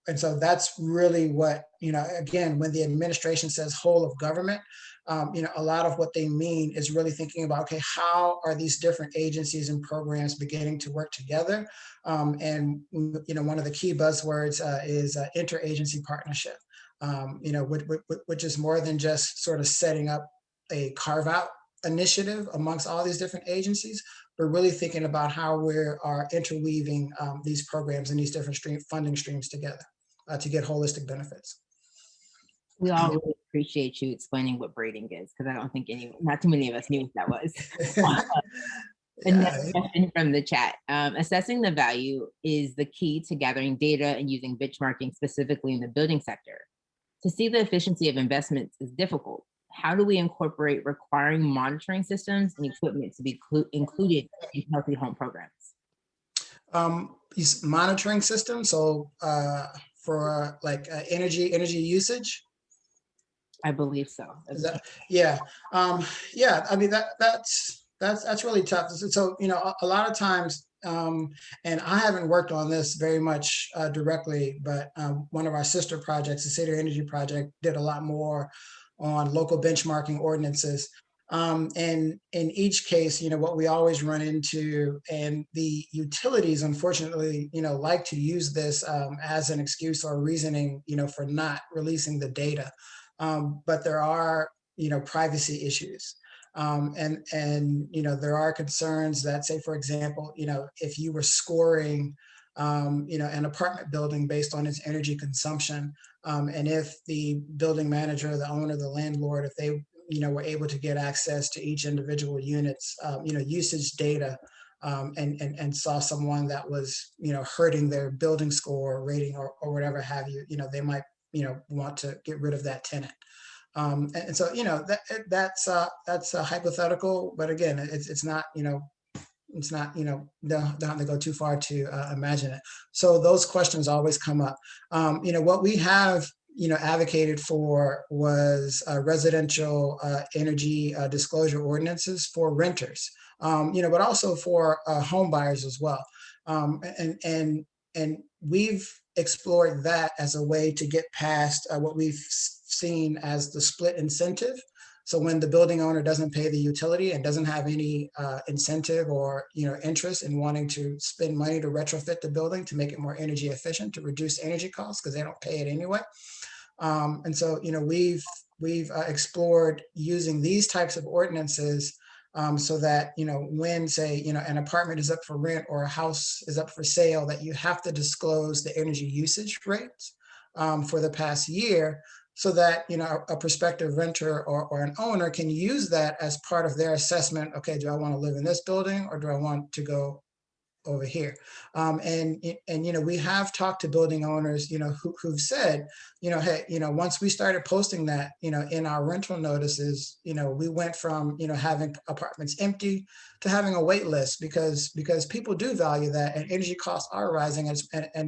And so that's really what, again, when the administration says whole of government, a lot of what they mean is really thinking about, okay, how are these different agencies and programs beginning to work together? And one of the key buzzwords is interagency partnership, which is more than just sort of setting up a carve-out initiative amongst all these different agencies, but really thinking about how we are interweaving these programs and these different funding streams together to get holistic benefits. We all really appreciate you explaining what braiding is, because I don't think not too many of us knew what that was. Another question from the chat. Assessing the value is the key to gathering data and using benchmarking specifically in the building sector. To see the efficiency of investments is difficult. How do we incorporate requiring monitoring systems and equipment to be included in healthy home programs? Monitoring systems, so for like energy usage. I believe so. Yeah, yeah. I mean that's really tough. So a lot of times, and I haven't worked on this very much directly, but one of our sister projects, the Cedar Energy Project, did a lot more on local benchmarking ordinances. And in each case, what we always run into, and the utilities, unfortunately, like to use this as an excuse or reasoning, for not releasing the data. But there are, privacy issues. And there are concerns that, say, for example, if you were scoring, an apartment building based on its energy consumption, and if the building manager, the owner, the landlord, if they, were able to get access to each individual unit's, usage data, and saw someone that was, hurting their building score or rating or whatever have you, they might, want to get rid of that tenant. And so, that's a hypothetical, but again, it's not, it's not, don't have to go too far to imagine it. So those questions always come up. What we have, advocated for was residential energy disclosure ordinances for renters, but also for home buyers as well. And we've explored that as a way to get past what we've seen as the split incentive. So when the building owner doesn't pay the utility and doesn't have any incentive or interest in wanting to spend money to retrofit the building to make it more energy efficient, to reduce energy costs because they don't pay it anyway. And so we've explored using these types of ordinances so that when, say, an apartment is up for rent or a house is up for sale, that you have to disclose the energy usage rates for the past year, so that a prospective renter or an owner can use that as part of their assessment. Okay, do I want to live in this building or do I want to go over here? And we have talked to building owners who've said, hey, once we started posting that in our rental notices, we went from having apartments empty to having a wait list, because people do value that, and energy costs are rising, and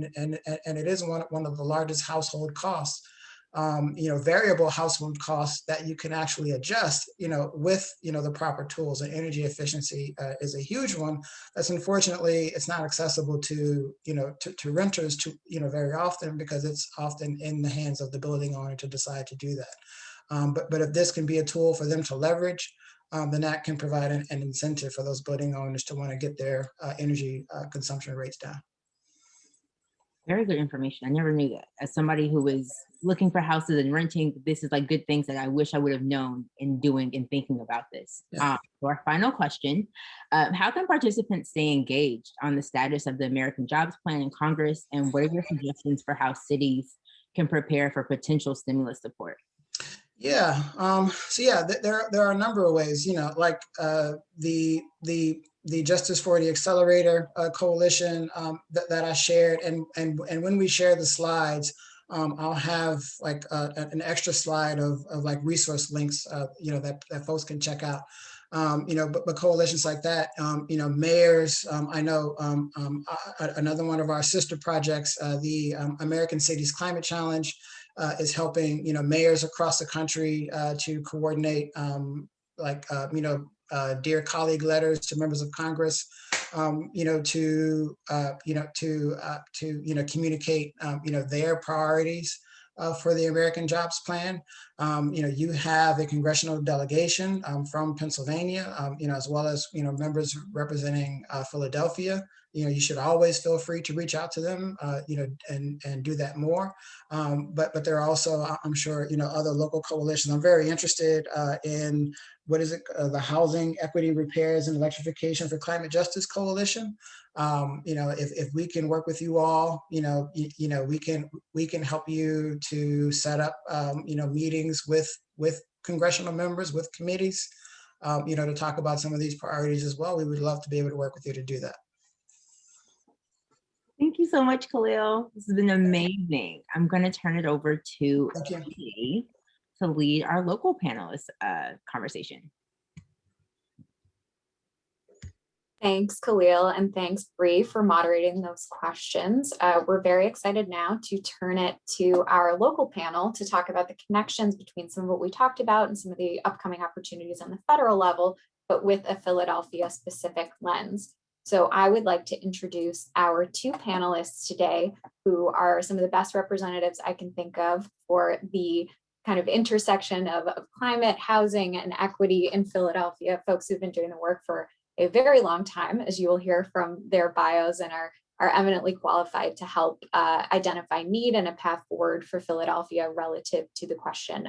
it is one of the largest household costs, variable household costs that you can actually adjust, with, the proper tools. And energy efficiency is a huge one. That's, unfortunately, it's not accessible to, to renters very often, because it's often in the hands of the building owner to decide to do that. But if this can be a tool for them to leverage, then that can provide an incentive for those building owners to want to get their energy consumption rates down. Very good information. I never knew that. As somebody who was looking for houses and renting, this is like good things that I wish I would have known in doing and thinking about this. Yeah. For our final question, how can participants stay engaged on the status of the American Jobs Plan in Congress, and what are your suggestions for how cities can prepare for potential stimulus support? Yeah. So yeah, there are a number of ways. Like the Justice for the Accelerator coalition that I shared, and when we share the slides, I'll have like an extra slide of like resource links, that folks can check out. But coalitions like that, mayors, I know another one of our sister projects, the American Cities Climate Challenge, is helping, mayors across the country to coordinate dear colleague letters to members of Congress, to communicate, their priorities for the American Jobs Plan. You have a congressional delegation from Pennsylvania, as well as, members representing Philadelphia. You should always feel free to reach out to them, and do that more. But there are also, I'm sure, other local coalitions. I'm very interested in, what is it? The Housing Equity Repairs and Electrification for Climate Justice Coalition. If we can work with you all, we can help you to set up, meetings with congressional members, with committees, to talk about some of these priorities as well. We would love to be able to work with you to do that. Thank you so much, Khalil. This has been amazing. I'm going to turn it over to Thank you. Katie to lead our local panelists conversation. Thanks, Khalil, and thanks, Bree, for moderating those questions. We're very excited now to turn it to our local panel to talk about the connections between some of what we talked about and some of the upcoming opportunities on the federal level, but with a Philadelphia-specific lens. So I would like to introduce our two panelists today, who are some of the best representatives I can think of for the kind of intersection of climate, housing, and equity in Philadelphia, folks who've been doing the work for a very long time, as you will hear from their bios, and are eminently qualified to help identify need and a path forward for Philadelphia relative to the question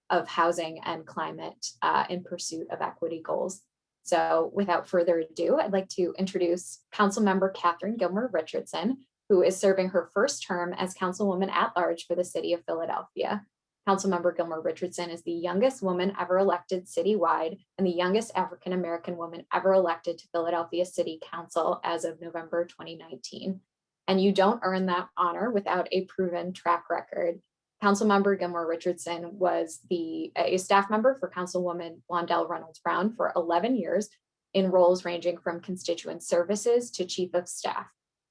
of housing and climate in pursuit of equity goals. So without further ado, I'd like to introduce Councilmember Catherine Gilmer Richardson, who is serving her first term as Councilwoman at Large for the City of Philadelphia. Councilmember Gilmer Richardson is the youngest woman ever elected citywide and the youngest African-American woman ever elected to Philadelphia City Council as of November 2019. And you don't earn that honor without a proven track record. Councilmember Gilmer Richardson was a staff member for Councilwoman Wandell Reynolds Brown for 11 years in roles ranging from constituent services to chief of staff.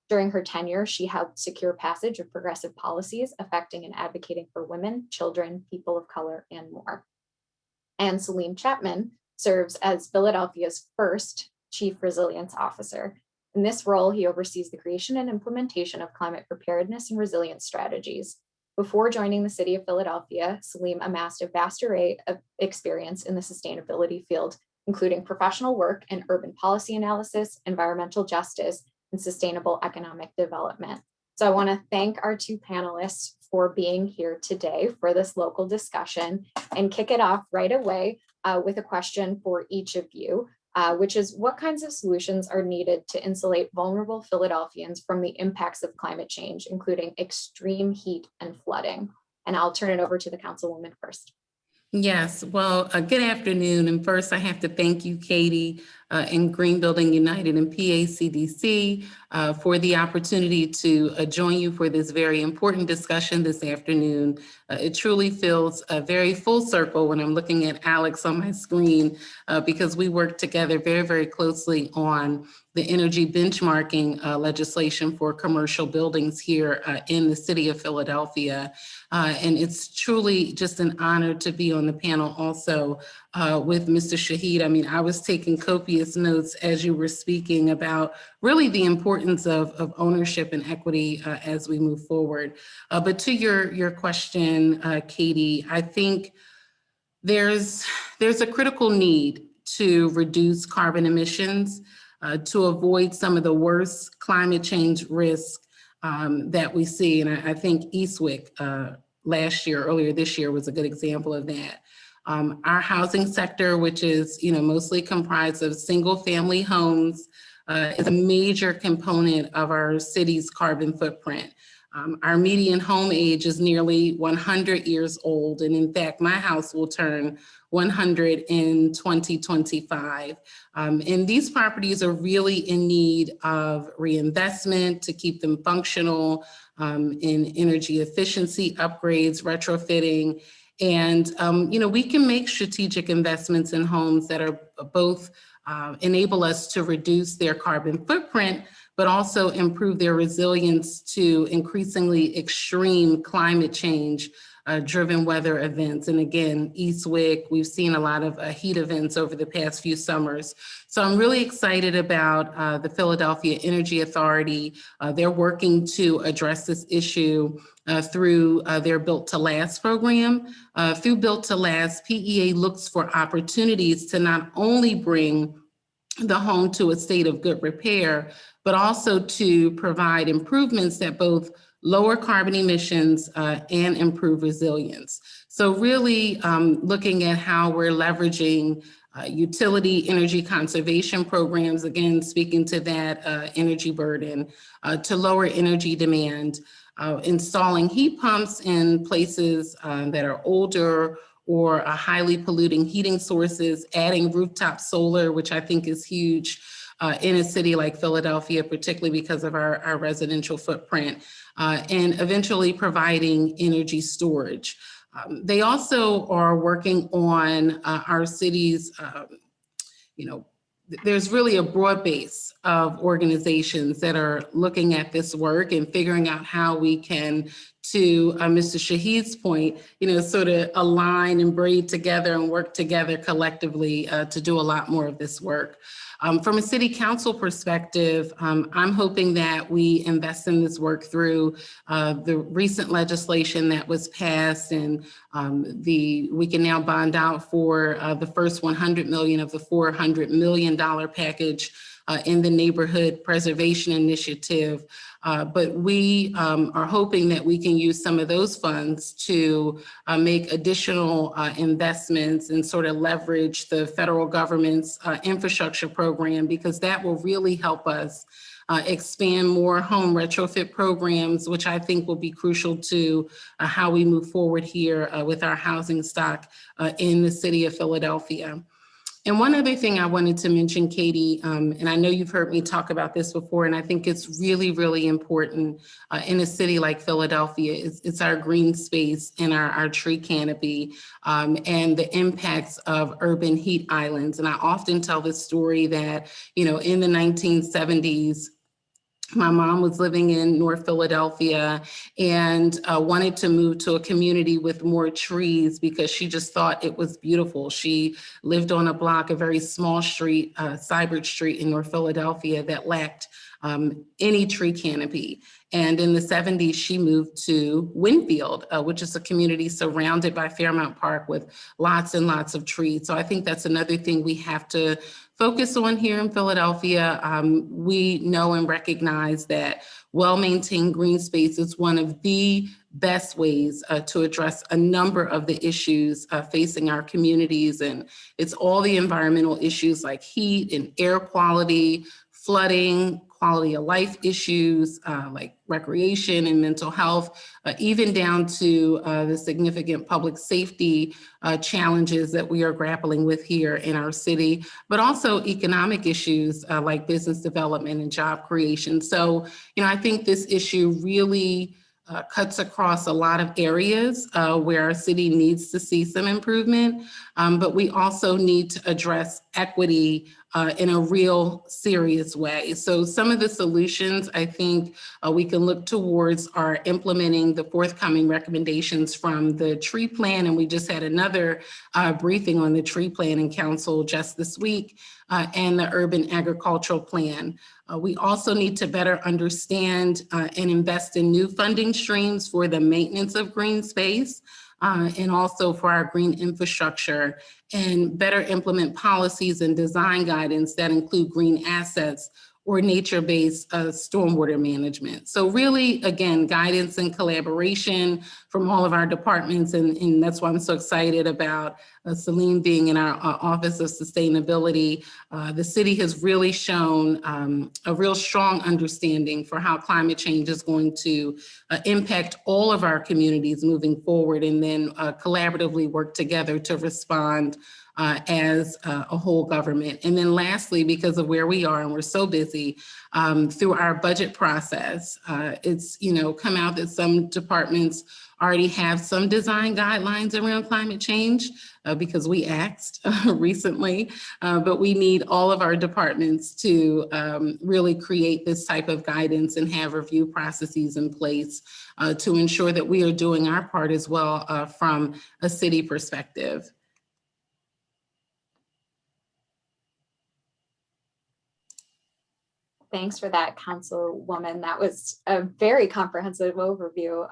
During her tenure, she helped secure passage of progressive policies affecting and advocating for women, children, people of color, and more. And Salim Chapman serves as Philadelphia's first Chief Resilience Officer. In this role, he oversees the creation and implementation of climate preparedness and resilience strategies. Before joining the City of Philadelphia, Salim amassed a vast array of experience in the sustainability field, including professional work in urban policy analysis, environmental justice, and sustainable economic development. So I want to thank our two panelists for being here today for this local discussion, and kick it off right away with a question for each of you, which is, what kinds of solutions are needed to insulate vulnerable Philadelphians from the impacts of climate change, including extreme heat and flooding? And I'll turn it over to the Councilwoman first. Yes, well, good afternoon. And first, I have to thank you, Katie, and Green Building United and PACDC for the opportunity to join you for this very important discussion this afternoon. It truly feels very full circle when I'm looking at Alex on my screen, because we work together very, very closely on the energy benchmarking legislation for commercial buildings here in the city of Philadelphia. And it's truly just an honor to be on the panel also with Mr. Shahid. I mean, I was taking copious notes as you were speaking about really the importance of ownership and equity as we move forward. But to your question, Katie, I think there's a critical need to reduce carbon emissions, to avoid some of the worst climate change risk that we see. And I think Eastwick earlier this year was a good example of that. Our housing sector, which is mostly comprised of single family homes, is a major component of our city's carbon footprint. Our median home age is nearly 100 years old. And in fact, my house will turn 100 in 2025. And these properties are really in need of reinvestment to keep them functional, in energy efficiency upgrades, retrofitting. And, we can make strategic investments in homes that are both enable us to reduce their carbon footprint, but also improve their resilience to increasingly extreme climate change driven weather events. And again, Eastwick, we've seen a lot of heat events over the past few summers. So I'm really excited about the Philadelphia Energy Authority. They're working to address this issue through their Built to Last program. Through Built to Last, PEA looks for opportunities to not only bring the home to a state of good repair, but also to provide improvements that both lower carbon emissions and improve resilience. So really looking at how we're leveraging utility energy conservation programs, again, speaking to that energy burden, to lower energy demand, installing heat pumps in places that are older or highly polluting heating sources, adding rooftop solar, which I think is huge, in a city like Philadelphia, particularly because of our residential footprint, and eventually providing energy storage. They also are working on our city's, there's really a broad base of organizations that are looking at this work and figuring out how we can, to Mr. Shahid's point, sort of align and braid together and work together collectively to do a lot more of this work. From a city council perspective, I'm hoping that we invest in this work through the recent legislation that was passed, and we can now bond out for the first 100 million of the $400 million package in the Neighborhood Preservation Initiative. But we are hoping that we can use some of those funds to make additional investments and sort of leverage the federal government's infrastructure program, because that will really help us expand more home retrofit programs, which I think will be crucial to how we move forward here with our housing stock in the city of Philadelphia. And one other thing I wanted to mention, Katie, and I know you've heard me talk about this before, and I think it's really, really important in a city like Philadelphia, it's our green space and our tree canopy and the impacts of urban heat islands. And I often tell this story that, in the 1970s, my mom was living in North Philadelphia and wanted to move to a community with more trees because she just thought it was beautiful. She lived on a block, a very small street, Cybert Street in North Philadelphia, that lacked any tree canopy. And in the 70s, she moved to Winfield, which is a community surrounded by Fairmount Park with lots and lots of trees. So I think that's another thing we have to focus on here in Philadelphia. We know and recognize that well-maintained green space is one of the best ways to address a number of the issues facing our communities. And it's all the environmental issues like heat and air quality, flooding, quality of life issues like recreation and mental health, even down to the significant public safety challenges that we are grappling with here in our city, but also economic issues like business development and job creation. So, I think this issue really cuts across a lot of areas where our city needs to see some improvement, but we also need to address equity in a real serious way. So some of the solutions I think we can look towards are implementing the forthcoming recommendations from the tree plan. And we just had another briefing on the tree plan in council just this week, and the urban agricultural plan. We also need to better understand and invest in new funding streams for the maintenance of green space, and also for our green infrastructure, and better implement policies and design guidance that include green assets or nature-based stormwater management. So really, again, guidance and collaboration from all of our departments, and that's why I'm so excited about Salim being in our Office of Sustainability. The city has really shown a real strong understanding for how climate change is going to impact all of our communities moving forward, and then collaboratively work together to respond as a whole government. And then lastly, because of where we are and we're so busy, through our budget process, it's come out that some departments already have some design guidelines around climate change because we asked recently, but we need all of our departments to really create this type of guidance and have review processes in place to ensure that we are doing our part as well from a city perspective. Thanks for that, Councilwoman. That was a very comprehensive overview.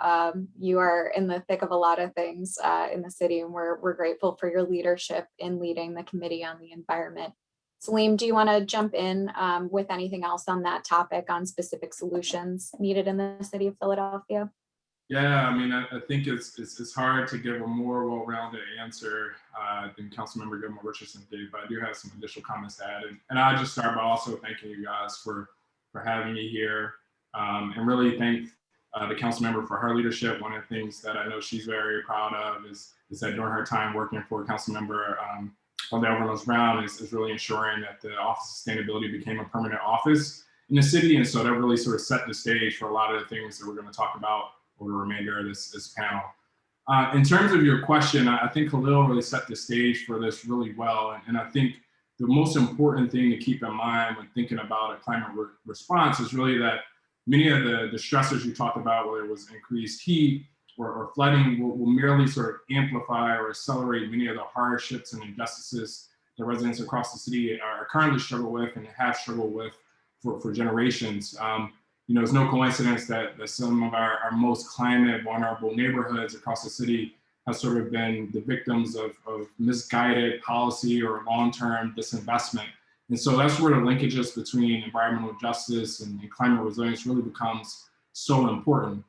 You are in the thick of a lot of things in the city, and we're grateful for your leadership in leading the Committee on the Environment. Salim, do you want to jump in with anything else on that topic, on specific solutions needed in the city of Philadelphia? Yeah, I mean, I think it's hard to give a more well-rounded answer than Councilmember Gilmore Richardson did, but I do have some additional comments to add. And I'll just start by also thanking you guys for having me here, and really thank the Councilmember for her leadership. One of the things that I know she's very proud of is that during her time working for Councilmember on the Governor Brown is really ensuring that the Office of Sustainability became a permanent office in the city. And so that really sort of set the stage for a lot of the things that we're going to talk about over the remainder of this panel. In terms of your question, I think Khalil really set the stage for this really well. And I think the most important thing to keep in mind when thinking about a climate response is really that many of the stressors you talked about, whether it was increased heat or flooding, will merely sort of amplify or accelerate many of the hardships and injustices that residents across the city are currently struggle with and have struggled with for generations. You know, it's no coincidence that some of our most climate vulnerable neighborhoods across the city have sort of been the victims of misguided policy or long-term disinvestment. And so that's where the linkages between environmental justice and climate resilience really becomes so important.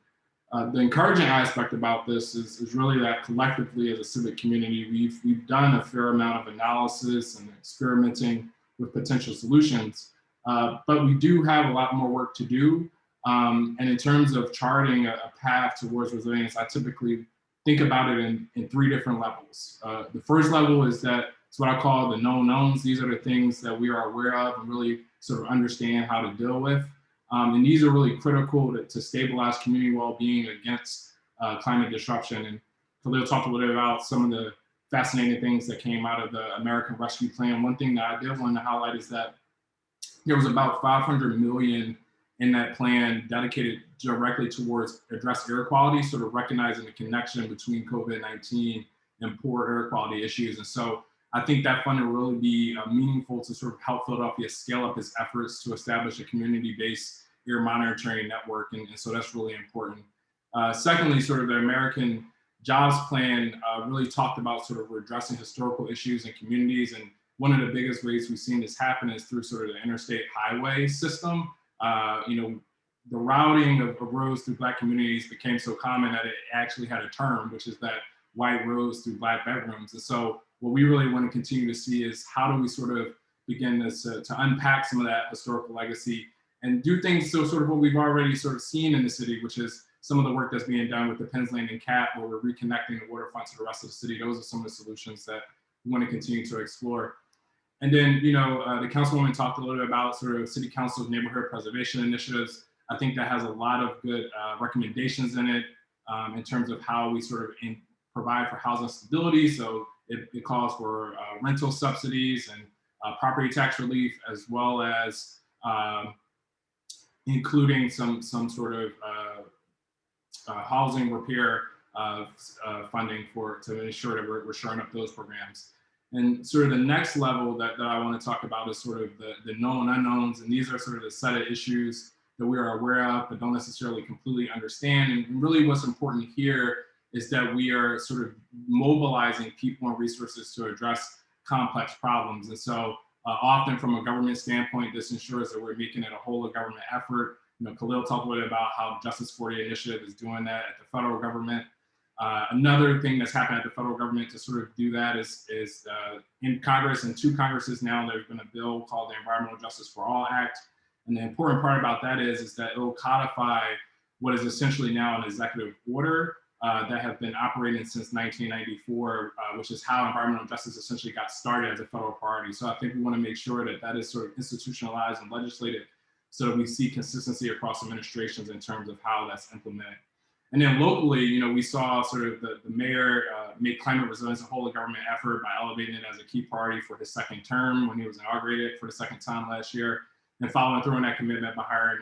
The encouraging aspect about this is really that collectively as a civic community, we've done a fair amount of analysis and experimenting with potential solutions. But we do have a lot more work to do. And in terms of charting a path towards resilience, I typically think about it in three different levels. The first level is that it's what I call the known knowns. These are the things that we are aware of and really sort of understand how to deal with. And these are really critical to stabilize community well-being against climate disruption. And Khalil talked a little bit about some of the fascinating things that came out of the American Rescue Plan. One thing that I did want to highlight is that there was about 500 million in that plan dedicated directly towards address air quality, sort of recognizing the connection between COVID-19 and poor air quality issues. And so I think that fund will really be meaningful to sort of help Philadelphia scale up its efforts to establish a community-based air monitoring network. And so that's really important. Secondly, sort of the American Jobs Plan really talked about sort of addressing historical issues in communities. And one of the biggest ways we've seen this happen is through sort of the interstate highway system. You know, the routing of roads through Black communities became so common that it actually had a term, which is that white roads through Black bedrooms. And so what we really want to continue to see is how do we sort of begin this to unpack some of that historical legacy and do things so sort of what we've already sort of seen in the city, which is some of the work that's being done with the Penn's Landing Cap, where we're reconnecting the waterfront to the rest of the city. Those are some of the solutions that we want to continue to explore. And then, you know, the councilwoman talked a little bit about sort of city council's neighborhood preservation initiatives. I think that has a lot of good recommendations in it in terms of how we sort of provide for housing stability. So it calls for rental subsidies and property tax relief, as well as including some sort of housing repair funding to ensure that we're shoring up those programs. And sort of the next level that I want to talk about is sort of the known unknowns. And these are sort of the set of issues that we are aware of, but don't necessarily completely understand. And really what's important here is that we are sort of mobilizing people and resources to address complex problems. And so often from a government standpoint, this ensures that we're making it a whole of government effort. You know, Khalil talked a little bit about how Justice 40 Initiative is doing that at the federal government. Another thing that's happened at the federal government to sort of do that is in Congress, and two Congresses now, there's been a bill called the Environmental Justice for All Act. And the important part about that is that it will codify what is essentially now an executive order that have been operating since 1994, which is how environmental justice essentially got started as a federal priority. So I think we want to make sure that that is sort of institutionalized and legislated so that we see consistency across administrations in terms of how that's implemented. And then locally, you know, we saw sort of the mayor make climate resilience a whole of government effort by elevating it as a key priority for his second term when he was inaugurated for the second time last year, and following through on that commitment by hiring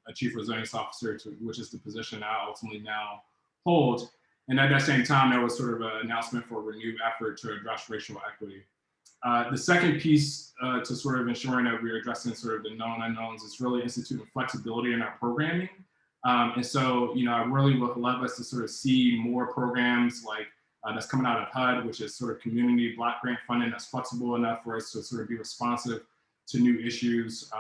a chief resilience officer, which is the position I ultimately now hold. And at that same time, there was sort of an announcement for a renewed effort to address racial equity. The second piece to sort of ensuring that we're addressing sort of the known unknowns is really instituting flexibility in our programming. And so, you know, I really would love us to sort of see more programs like that's coming out of HUD, which is sort of community block grant funding that's flexible enough for us to sort of be responsive to new issues,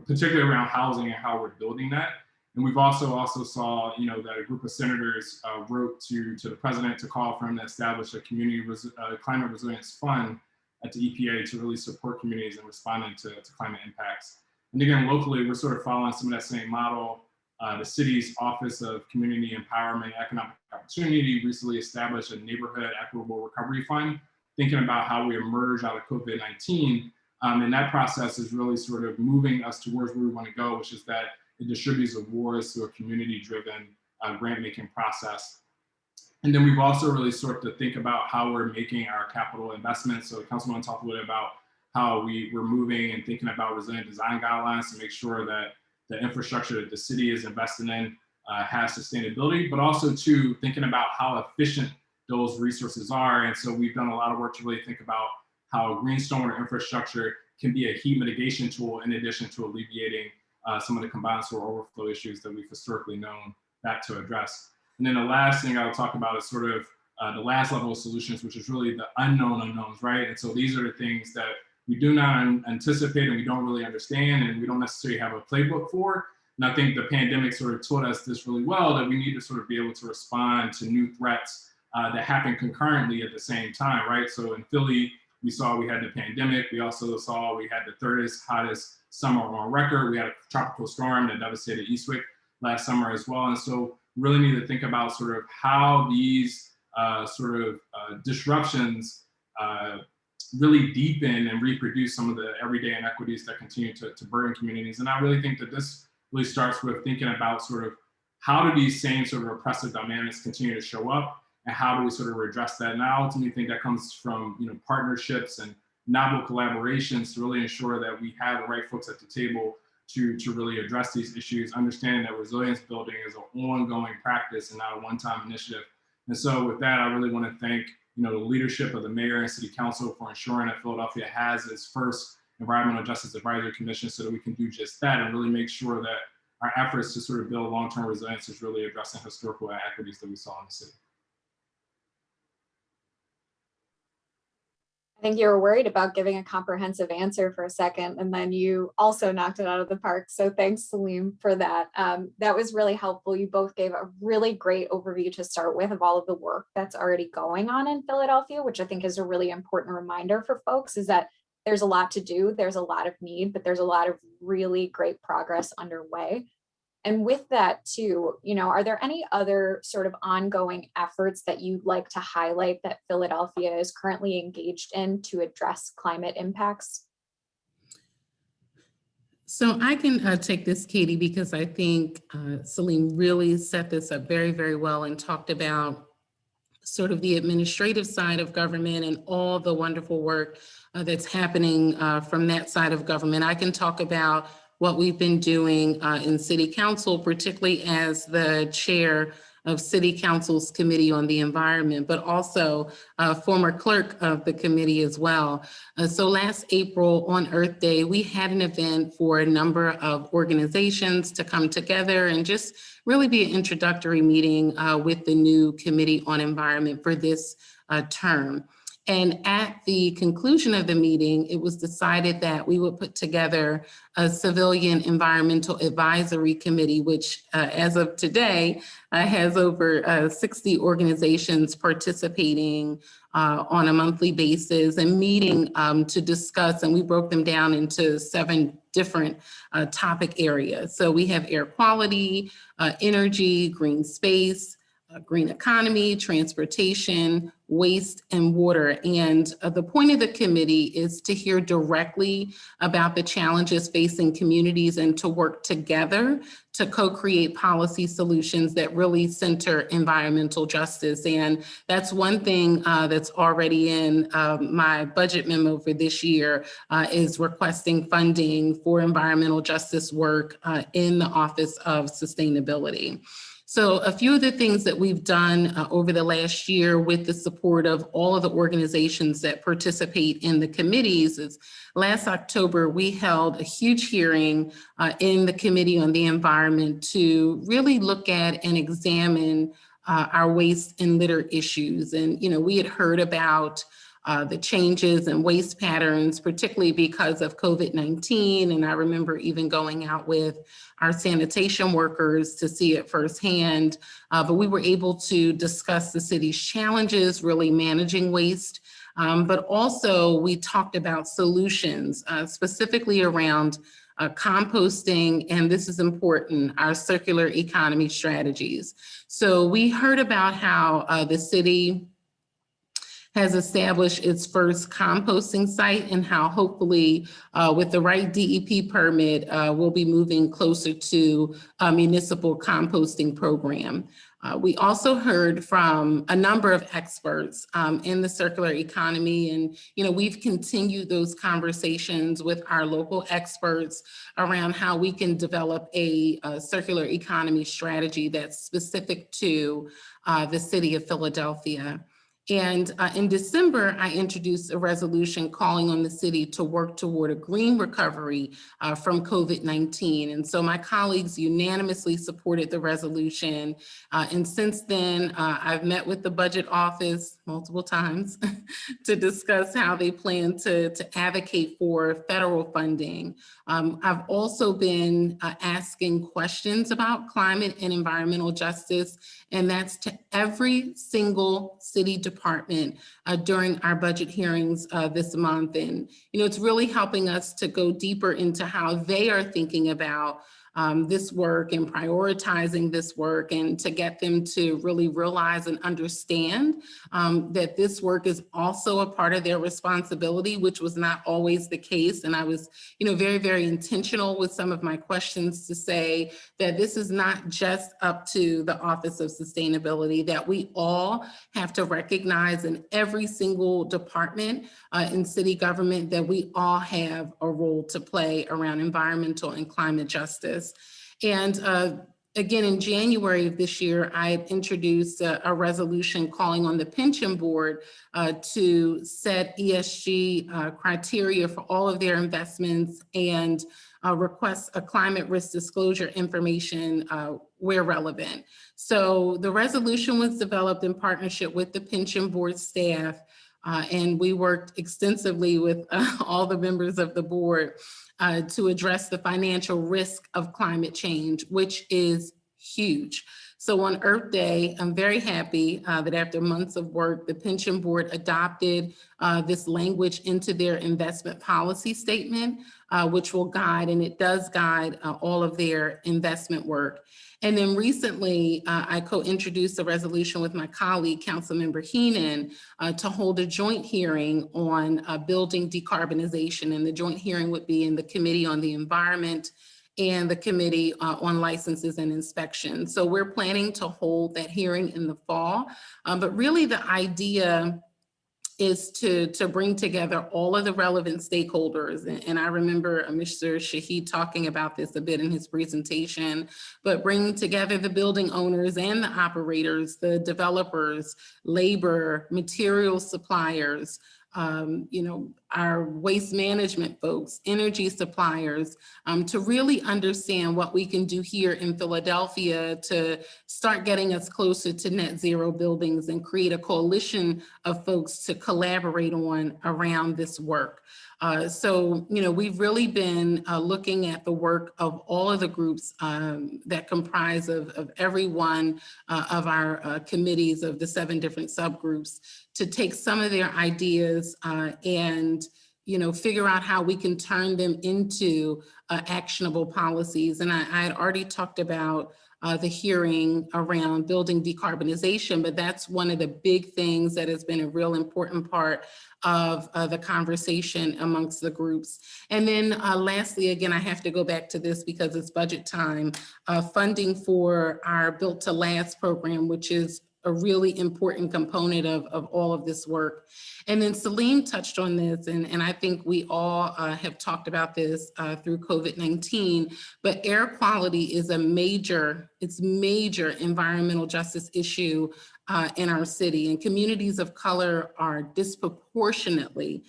particularly around housing and how we're building that. And we've also saw, you know, that a group of senators wrote to the president to call for him to establish a community climate resilience fund at the EPA to really support communities in responding to climate impacts. And again, locally, we're sort of following some of that same model. The city's Office of Community Empowerment and Economic Opportunity recently established a neighborhood equitable recovery fund thinking about how we emerge out of COVID-19. And that process is really sort of moving us towards where we want to go, which is that it distributes awards through a community-driven grant-making process. And then we've also really sort to think about how we're making our capital investments. So the Councilman talked a little bit about how we're moving and thinking about resilient design guidelines to make sure that the infrastructure that the city is investing in has sustainability, but also too thinking about how efficient those resources are. And so we've done a lot of work to really think about how green stormwater infrastructure can be a heat mitigation tool in addition to alleviating some of the combined sewer overflow issues that we've historically known that to address. And then the last thing I'll talk about is sort of the last level of solutions, which is really the unknown unknowns, right? And so these are the things that we do not anticipate and we don't really understand and we don't necessarily have a playbook for. And I think the pandemic sort of taught us this really well, that we need to sort of be able to respond to new threats that happen concurrently at the same time, right? So in Philly, we saw we had the pandemic. We also saw we had the third hottest summer on record. We had a tropical storm that devastated Eastwick last summer as well. And so really need to think about sort of how these disruptions really deepen and reproduce some of the everyday inequities that continue to burden communities. And I really think that this really starts with thinking about sort of how do these same sort of oppressive dynamics continue to show up and how do we sort of address that? And I ultimately think that comes from partnerships and novel collaborations to really ensure that we have the right folks at the table to really address these issues, understanding that resilience building is an ongoing practice and not a one-time initiative. And so with that, I really want to thank the leadership of the mayor and city council for ensuring that Philadelphia has its first Environmental Justice Advisory Commission so that we can do just that and really make sure that our efforts to sort of build long-term resilience is really addressing historical inequities that we saw in the city. I think you were worried about giving a comprehensive answer for a second, and then you also knocked it out of the park. So thanks, Salim, for that. That was really helpful. You both gave a really great overview to start with of all of the work that's already going on in Philadelphia, which I think is a really important reminder for folks, is that there's a lot to do, there's a lot of need, but there's a lot of really great progress underway. And with that too, are there any other sort of ongoing efforts that you'd like to highlight that Philadelphia is currently engaged in to address climate impacts? So I can take this, Katie, because I think Salim really set this up very, very well and talked about sort of the administrative side of government and all the wonderful work that's happening from that side of government. I can talk about what we've been doing in City Council, particularly as the chair of City Council's Committee on the Environment, but also former clerk of the committee as well. So last April on Earth Day, we had an event for a number of organizations to come together and just really be an introductory meeting with the new Committee on Environment for this term. And at the conclusion of the meeting, it was decided that we would put together a civilian environmental advisory committee, which as of today has over 60 organizations participating on a monthly basis and meeting to discuss, and we broke them down into 7 different topic areas. So we have air quality, energy, green space, green economy, transportation, waste, and water. And the point of the committee is to hear directly about the challenges facing communities and to work together to co-create policy solutions that really center environmental justice. And that's one thing that's already in my budget memo for this year is requesting funding for environmental justice work in the Office of Sustainability. So a few of the things that we've done over the last year with the support of all of the organizations that participate in the committees is last October, we held a huge hearing in the Committee on the Environment to really look at and examine our waste and litter issues. And, we had heard about the changes in waste patterns, particularly because of COVID-19. And I remember even going out with our sanitation workers to see it firsthand. But we were able to discuss the city's challenges, really managing waste. But also we talked about solutions, specifically around composting, and this is important, our circular economy strategies. So we heard about how the city has established its first composting site, and how hopefully with the right DEP permit, we'll be moving closer to a municipal composting program. We also heard from a number of experts in the circular economy, and we've continued those conversations with our local experts around how we can develop a circular economy strategy that's specific to the city of Philadelphia. And in December, I introduced a resolution calling on the city to work toward a green recovery from COVID-19. And so my colleagues unanimously supported the resolution. And since then, I've met with the budget office multiple times to discuss how they plan to advocate for federal funding. I've also been asking questions about climate and environmental justice, and that's to every single city department during our budget hearings this month. And, it's really helping us to go deeper into how they are thinking about this work and prioritizing this work, and to get them to really realize and understand that this work is also a part of their responsibility, which was not always the case. And I was, very, very intentional with some of my questions to say that this is not just up to the Office of Sustainability, that we all have to recognize in every single department in city government that we all have a role to play around environmental and climate justice. And again, in January of this year, I introduced a resolution calling on the pension board to set ESG criteria for all of their investments, and request a climate risk disclosure information where relevant. So the resolution was developed in partnership with the pension board staff, and we worked extensively with all the members of the board to address the financial risk of climate change, which is huge. So on Earth Day, I'm very happy that after months of work, the pension board adopted this language into their investment policy statement, which will guide, and it does guide all of their investment work. And then recently, I co-introduced a resolution with my colleague, Councilmember Heenan, to hold a joint hearing on building decarbonization. And the joint hearing would be in the Committee on the Environment and the Committee on Licenses and Inspections. So we're planning to hold that hearing in the fall. But really the idea is to bring together all of the relevant stakeholders. And I remember Mr. Shahid talking about this a bit in his presentation, but bringing together the building owners and the operators, the developers, labor, material suppliers, our waste management folks, energy suppliers, to really understand what we can do here in Philadelphia to start getting us closer to net zero buildings and create a coalition of folks to collaborate on around this work. So we've really been looking at the work of all of the groups that comprise of every one of our committees of the 7 different subgroups, to take some of their ideas and figure out how we can turn them into actionable policies. And I had already talked about the hearing around building decarbonization, but that's one of the big things that has been a real important part of the conversation amongst the groups. And then lastly, again, I have to go back to this because it's budget time, funding for our Built to Last program, which is a really important component of all of this work. And then Salim touched on this, and I think we all have talked about this through COVID-19, but air quality is a major environmental justice issue in our city, and communities of color are disproportionately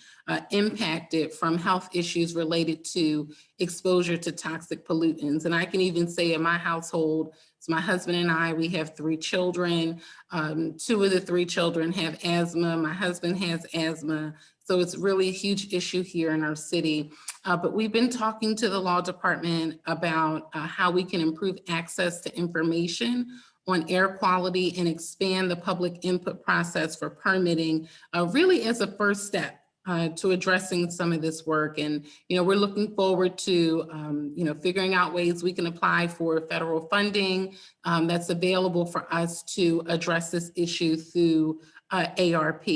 impacted from health issues related to exposure to toxic pollutants. And I can even say in my household, it's my husband and I, we have 3 children. 2 of the 3 children have asthma. My husband has asthma. So it's really a huge issue here in our city. But we've been talking to the law department about how we can improve access to information on air quality and expand the public input process for permitting, really as a first step to addressing some of this work. And, we're looking forward to, figuring out ways we can apply for federal funding that's available for us to address this issue through ARP.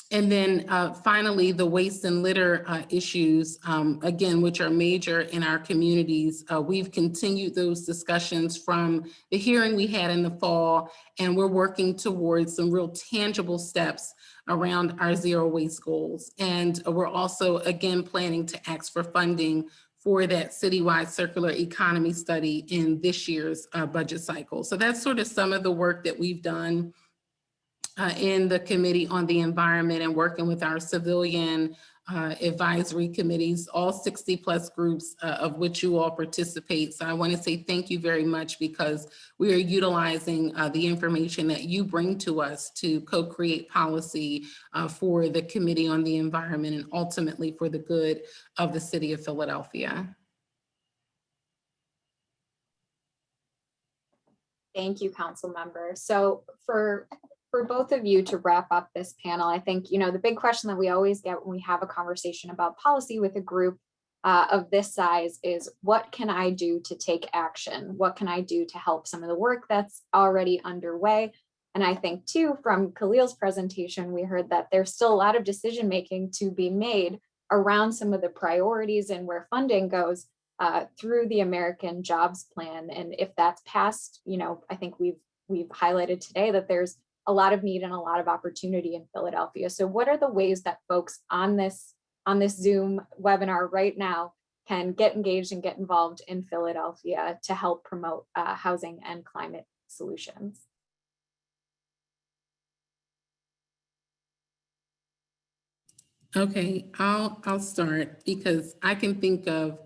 And then finally, the waste and litter issues, again, which are major in our communities. We've continued those discussions from the hearing we had in the fall, and we're working towards some real tangible steps around our zero waste goals. And we're also, again, planning to ask for funding for that citywide circular economy study in this year's budget cycle. So that's sort of some of the work that we've done in the Committee on the Environment and working with our civilian advisory committees, all 60+ groups of which you all participate. So I want to say thank you very much, because we are utilizing the information that you bring to us to co-create policy for the Committee on the Environment and ultimately for the good of the city of Philadelphia. Thank you, council member. So for both of you to wrap up this panel, I think, you know, the big question that we always get when we have a conversation about policy with a group of this size is, what can I do to take action? What can I do to help some of the work that's already underway? And I think too, from Khalil's presentation, we heard that there's still a lot of decision making to be made around some of the priorities and where funding goes through the American Jobs Plan. And if that's passed, you know, I think we've highlighted today that there's a lot of need and a lot of opportunity in Philadelphia. So what are the ways that folks on this Zoom webinar right now can get engaged and get involved in Philadelphia to help promote housing and climate solutions? Okay, I'll start, because I can think of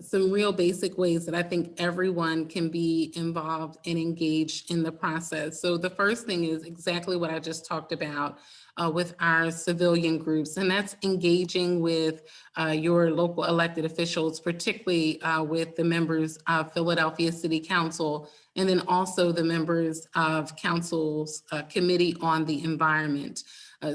some real basic ways that I think everyone can be involved and engaged in the process. So the first thing is exactly what I just talked about with our civilian groups, and that's engaging with your local elected officials, particularly with the members of Philadelphia City Council, and then also the members of Council's Committee on the Environment.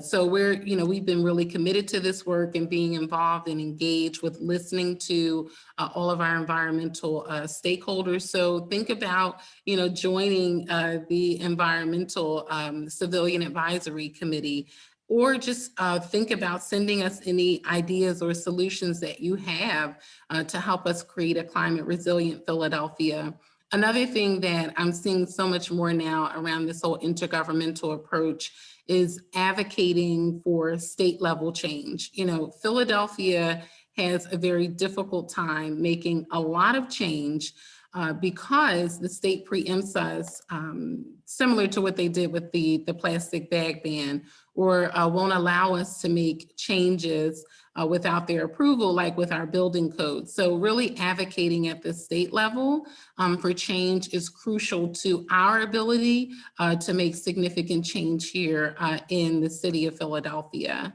So we've been really committed to this work and being involved and engaged with listening to all of our environmental stakeholders. So think about, joining the Environmental Civilian Advisory Committee, or just think about sending us any ideas or solutions that you have to help us create a climate resilient Philadelphia. Another thing that I'm seeing so much more now around this whole intergovernmental approach is advocating for state level change. Philadelphia has a very difficult time making a lot of change because the state preempts us, similar to what they did with the plastic bag ban, or won't allow us to make changes without their approval, like with our building code. So really advocating at the state level for change is crucial to our ability to make significant change here in the city of Philadelphia.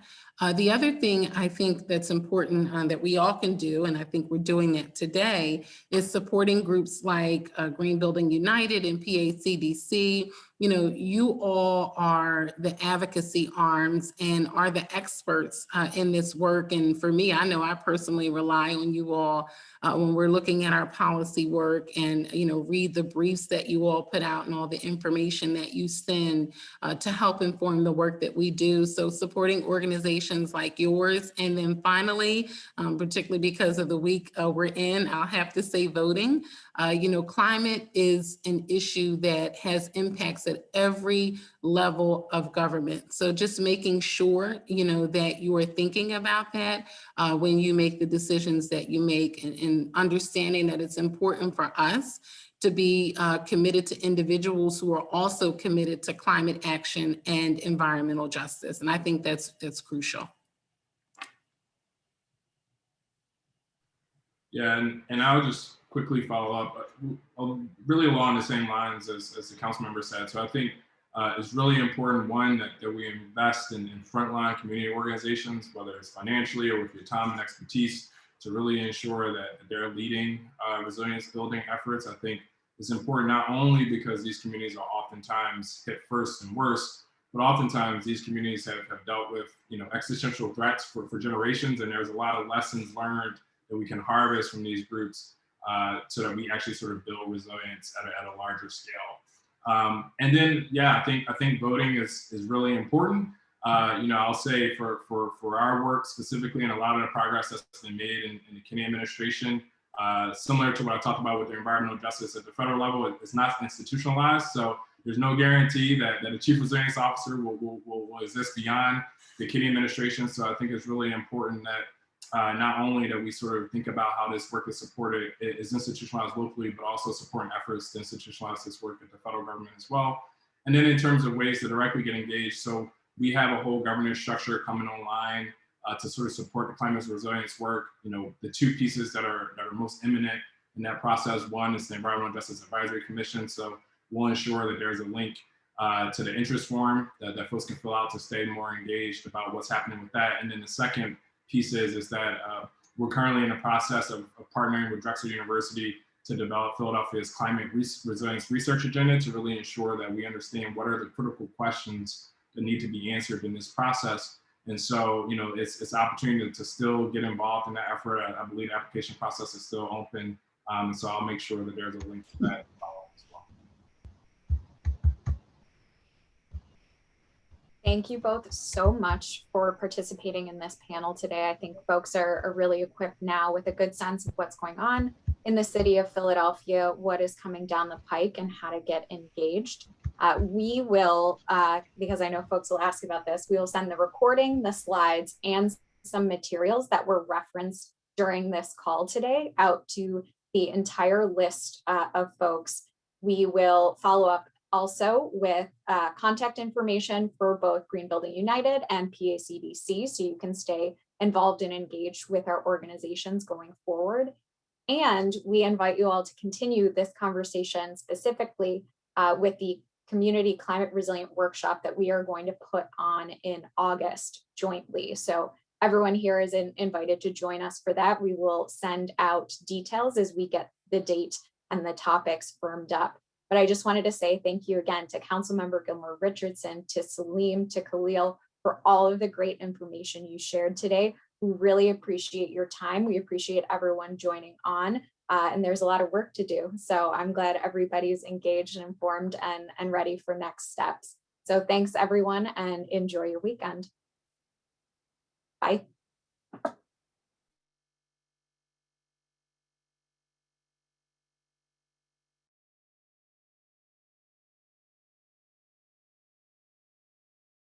The other thing I think that's important that we all can do, and I think we're doing that today, is supporting groups like Green Building United and PACDC. You all are the advocacy arms and are the experts in this work. And for me, I know I personally rely on you all when we're looking at our policy work and, read the briefs that you all put out and all the information that you send to help inform the work that we do. So supporting organizations like yours. And then finally, particularly because of the week we're in, I'll have to say voting. Climate is an issue that has impacts at every level of government. So just making sure, that you are thinking about that when you make the decisions that you make, and understanding that it's important for us to be committed to individuals who are also committed to climate action and environmental justice. And I think that's crucial. Yeah, and I would just quickly follow up really along the same lines as the council member said. So I think it's really important, one, that we invest in frontline community organizations, whether it's financially or with your time and expertise, to really ensure that they're leading resilience building efforts. I think it's important not only because these communities are oftentimes hit first and worst, but oftentimes these communities have dealt with existential threats for generations, and there's a lot of lessons learned that we can harvest from these groups so that we actually sort of build resilience at a larger scale. And then, yeah, I think voting is really important. I'll say for our work specifically, and a lot of the progress that's been made in the Kennedy administration, similar to what I talked about with the environmental justice at the federal level, it's not institutionalized. So there's no guarantee that the chief resilience officer will exist beyond the Kennedy administration. So I think it's really important that not only that we sort of think about how this work is supported, is institutionalized locally, but also supporting efforts to institutionalize this work at the federal government as well. And then in terms of ways to directly get engaged, so we have a whole governance structure coming online to sort of support the climate resilience work. The two pieces that are most imminent in that process, one is the Environmental Justice Advisory Commission. So we'll ensure that there's a link to the interest form that folks can fill out to stay more engaged about what's happening with that. And then the second piece is that we're currently in the process of partnering with Drexel University to develop Philadelphia's climate resilience research agenda to really ensure that we understand what are the critical questions that need to be answered in this process. And so, it's an opportunity to still get involved in that effort. I believe the application process is still open. So I'll make sure that there's a link to that as well. Thank you both so much for participating in this panel today. I think folks are really equipped now with a good sense of what's going on in the city of Philadelphia, what is coming down the pike, and how to get engaged. We will, because I know folks will ask about this, we will send the recording, the slides, and some materials that were referenced during this call today out to the entire list of folks. We will follow up also with contact information for both Green Building United and PACDC, so you can stay involved and engaged with our organizations going forward. And we invite you all to continue this conversation specifically with the Community Climate Resilient Workshop that we are going to put on in August jointly. So everyone here is invited to join us for that. We will send out details as we get the date and the topics firmed up. But I just wanted to say thank you again to Councilmember Gilmore Richardson, to Salim, to Khalil for all of the great information you shared today. We really appreciate your time. We appreciate everyone joining on. And there's a lot of work to do. So I'm glad everybody's engaged and informed and ready for next steps. So thanks everyone, and enjoy your weekend. Bye.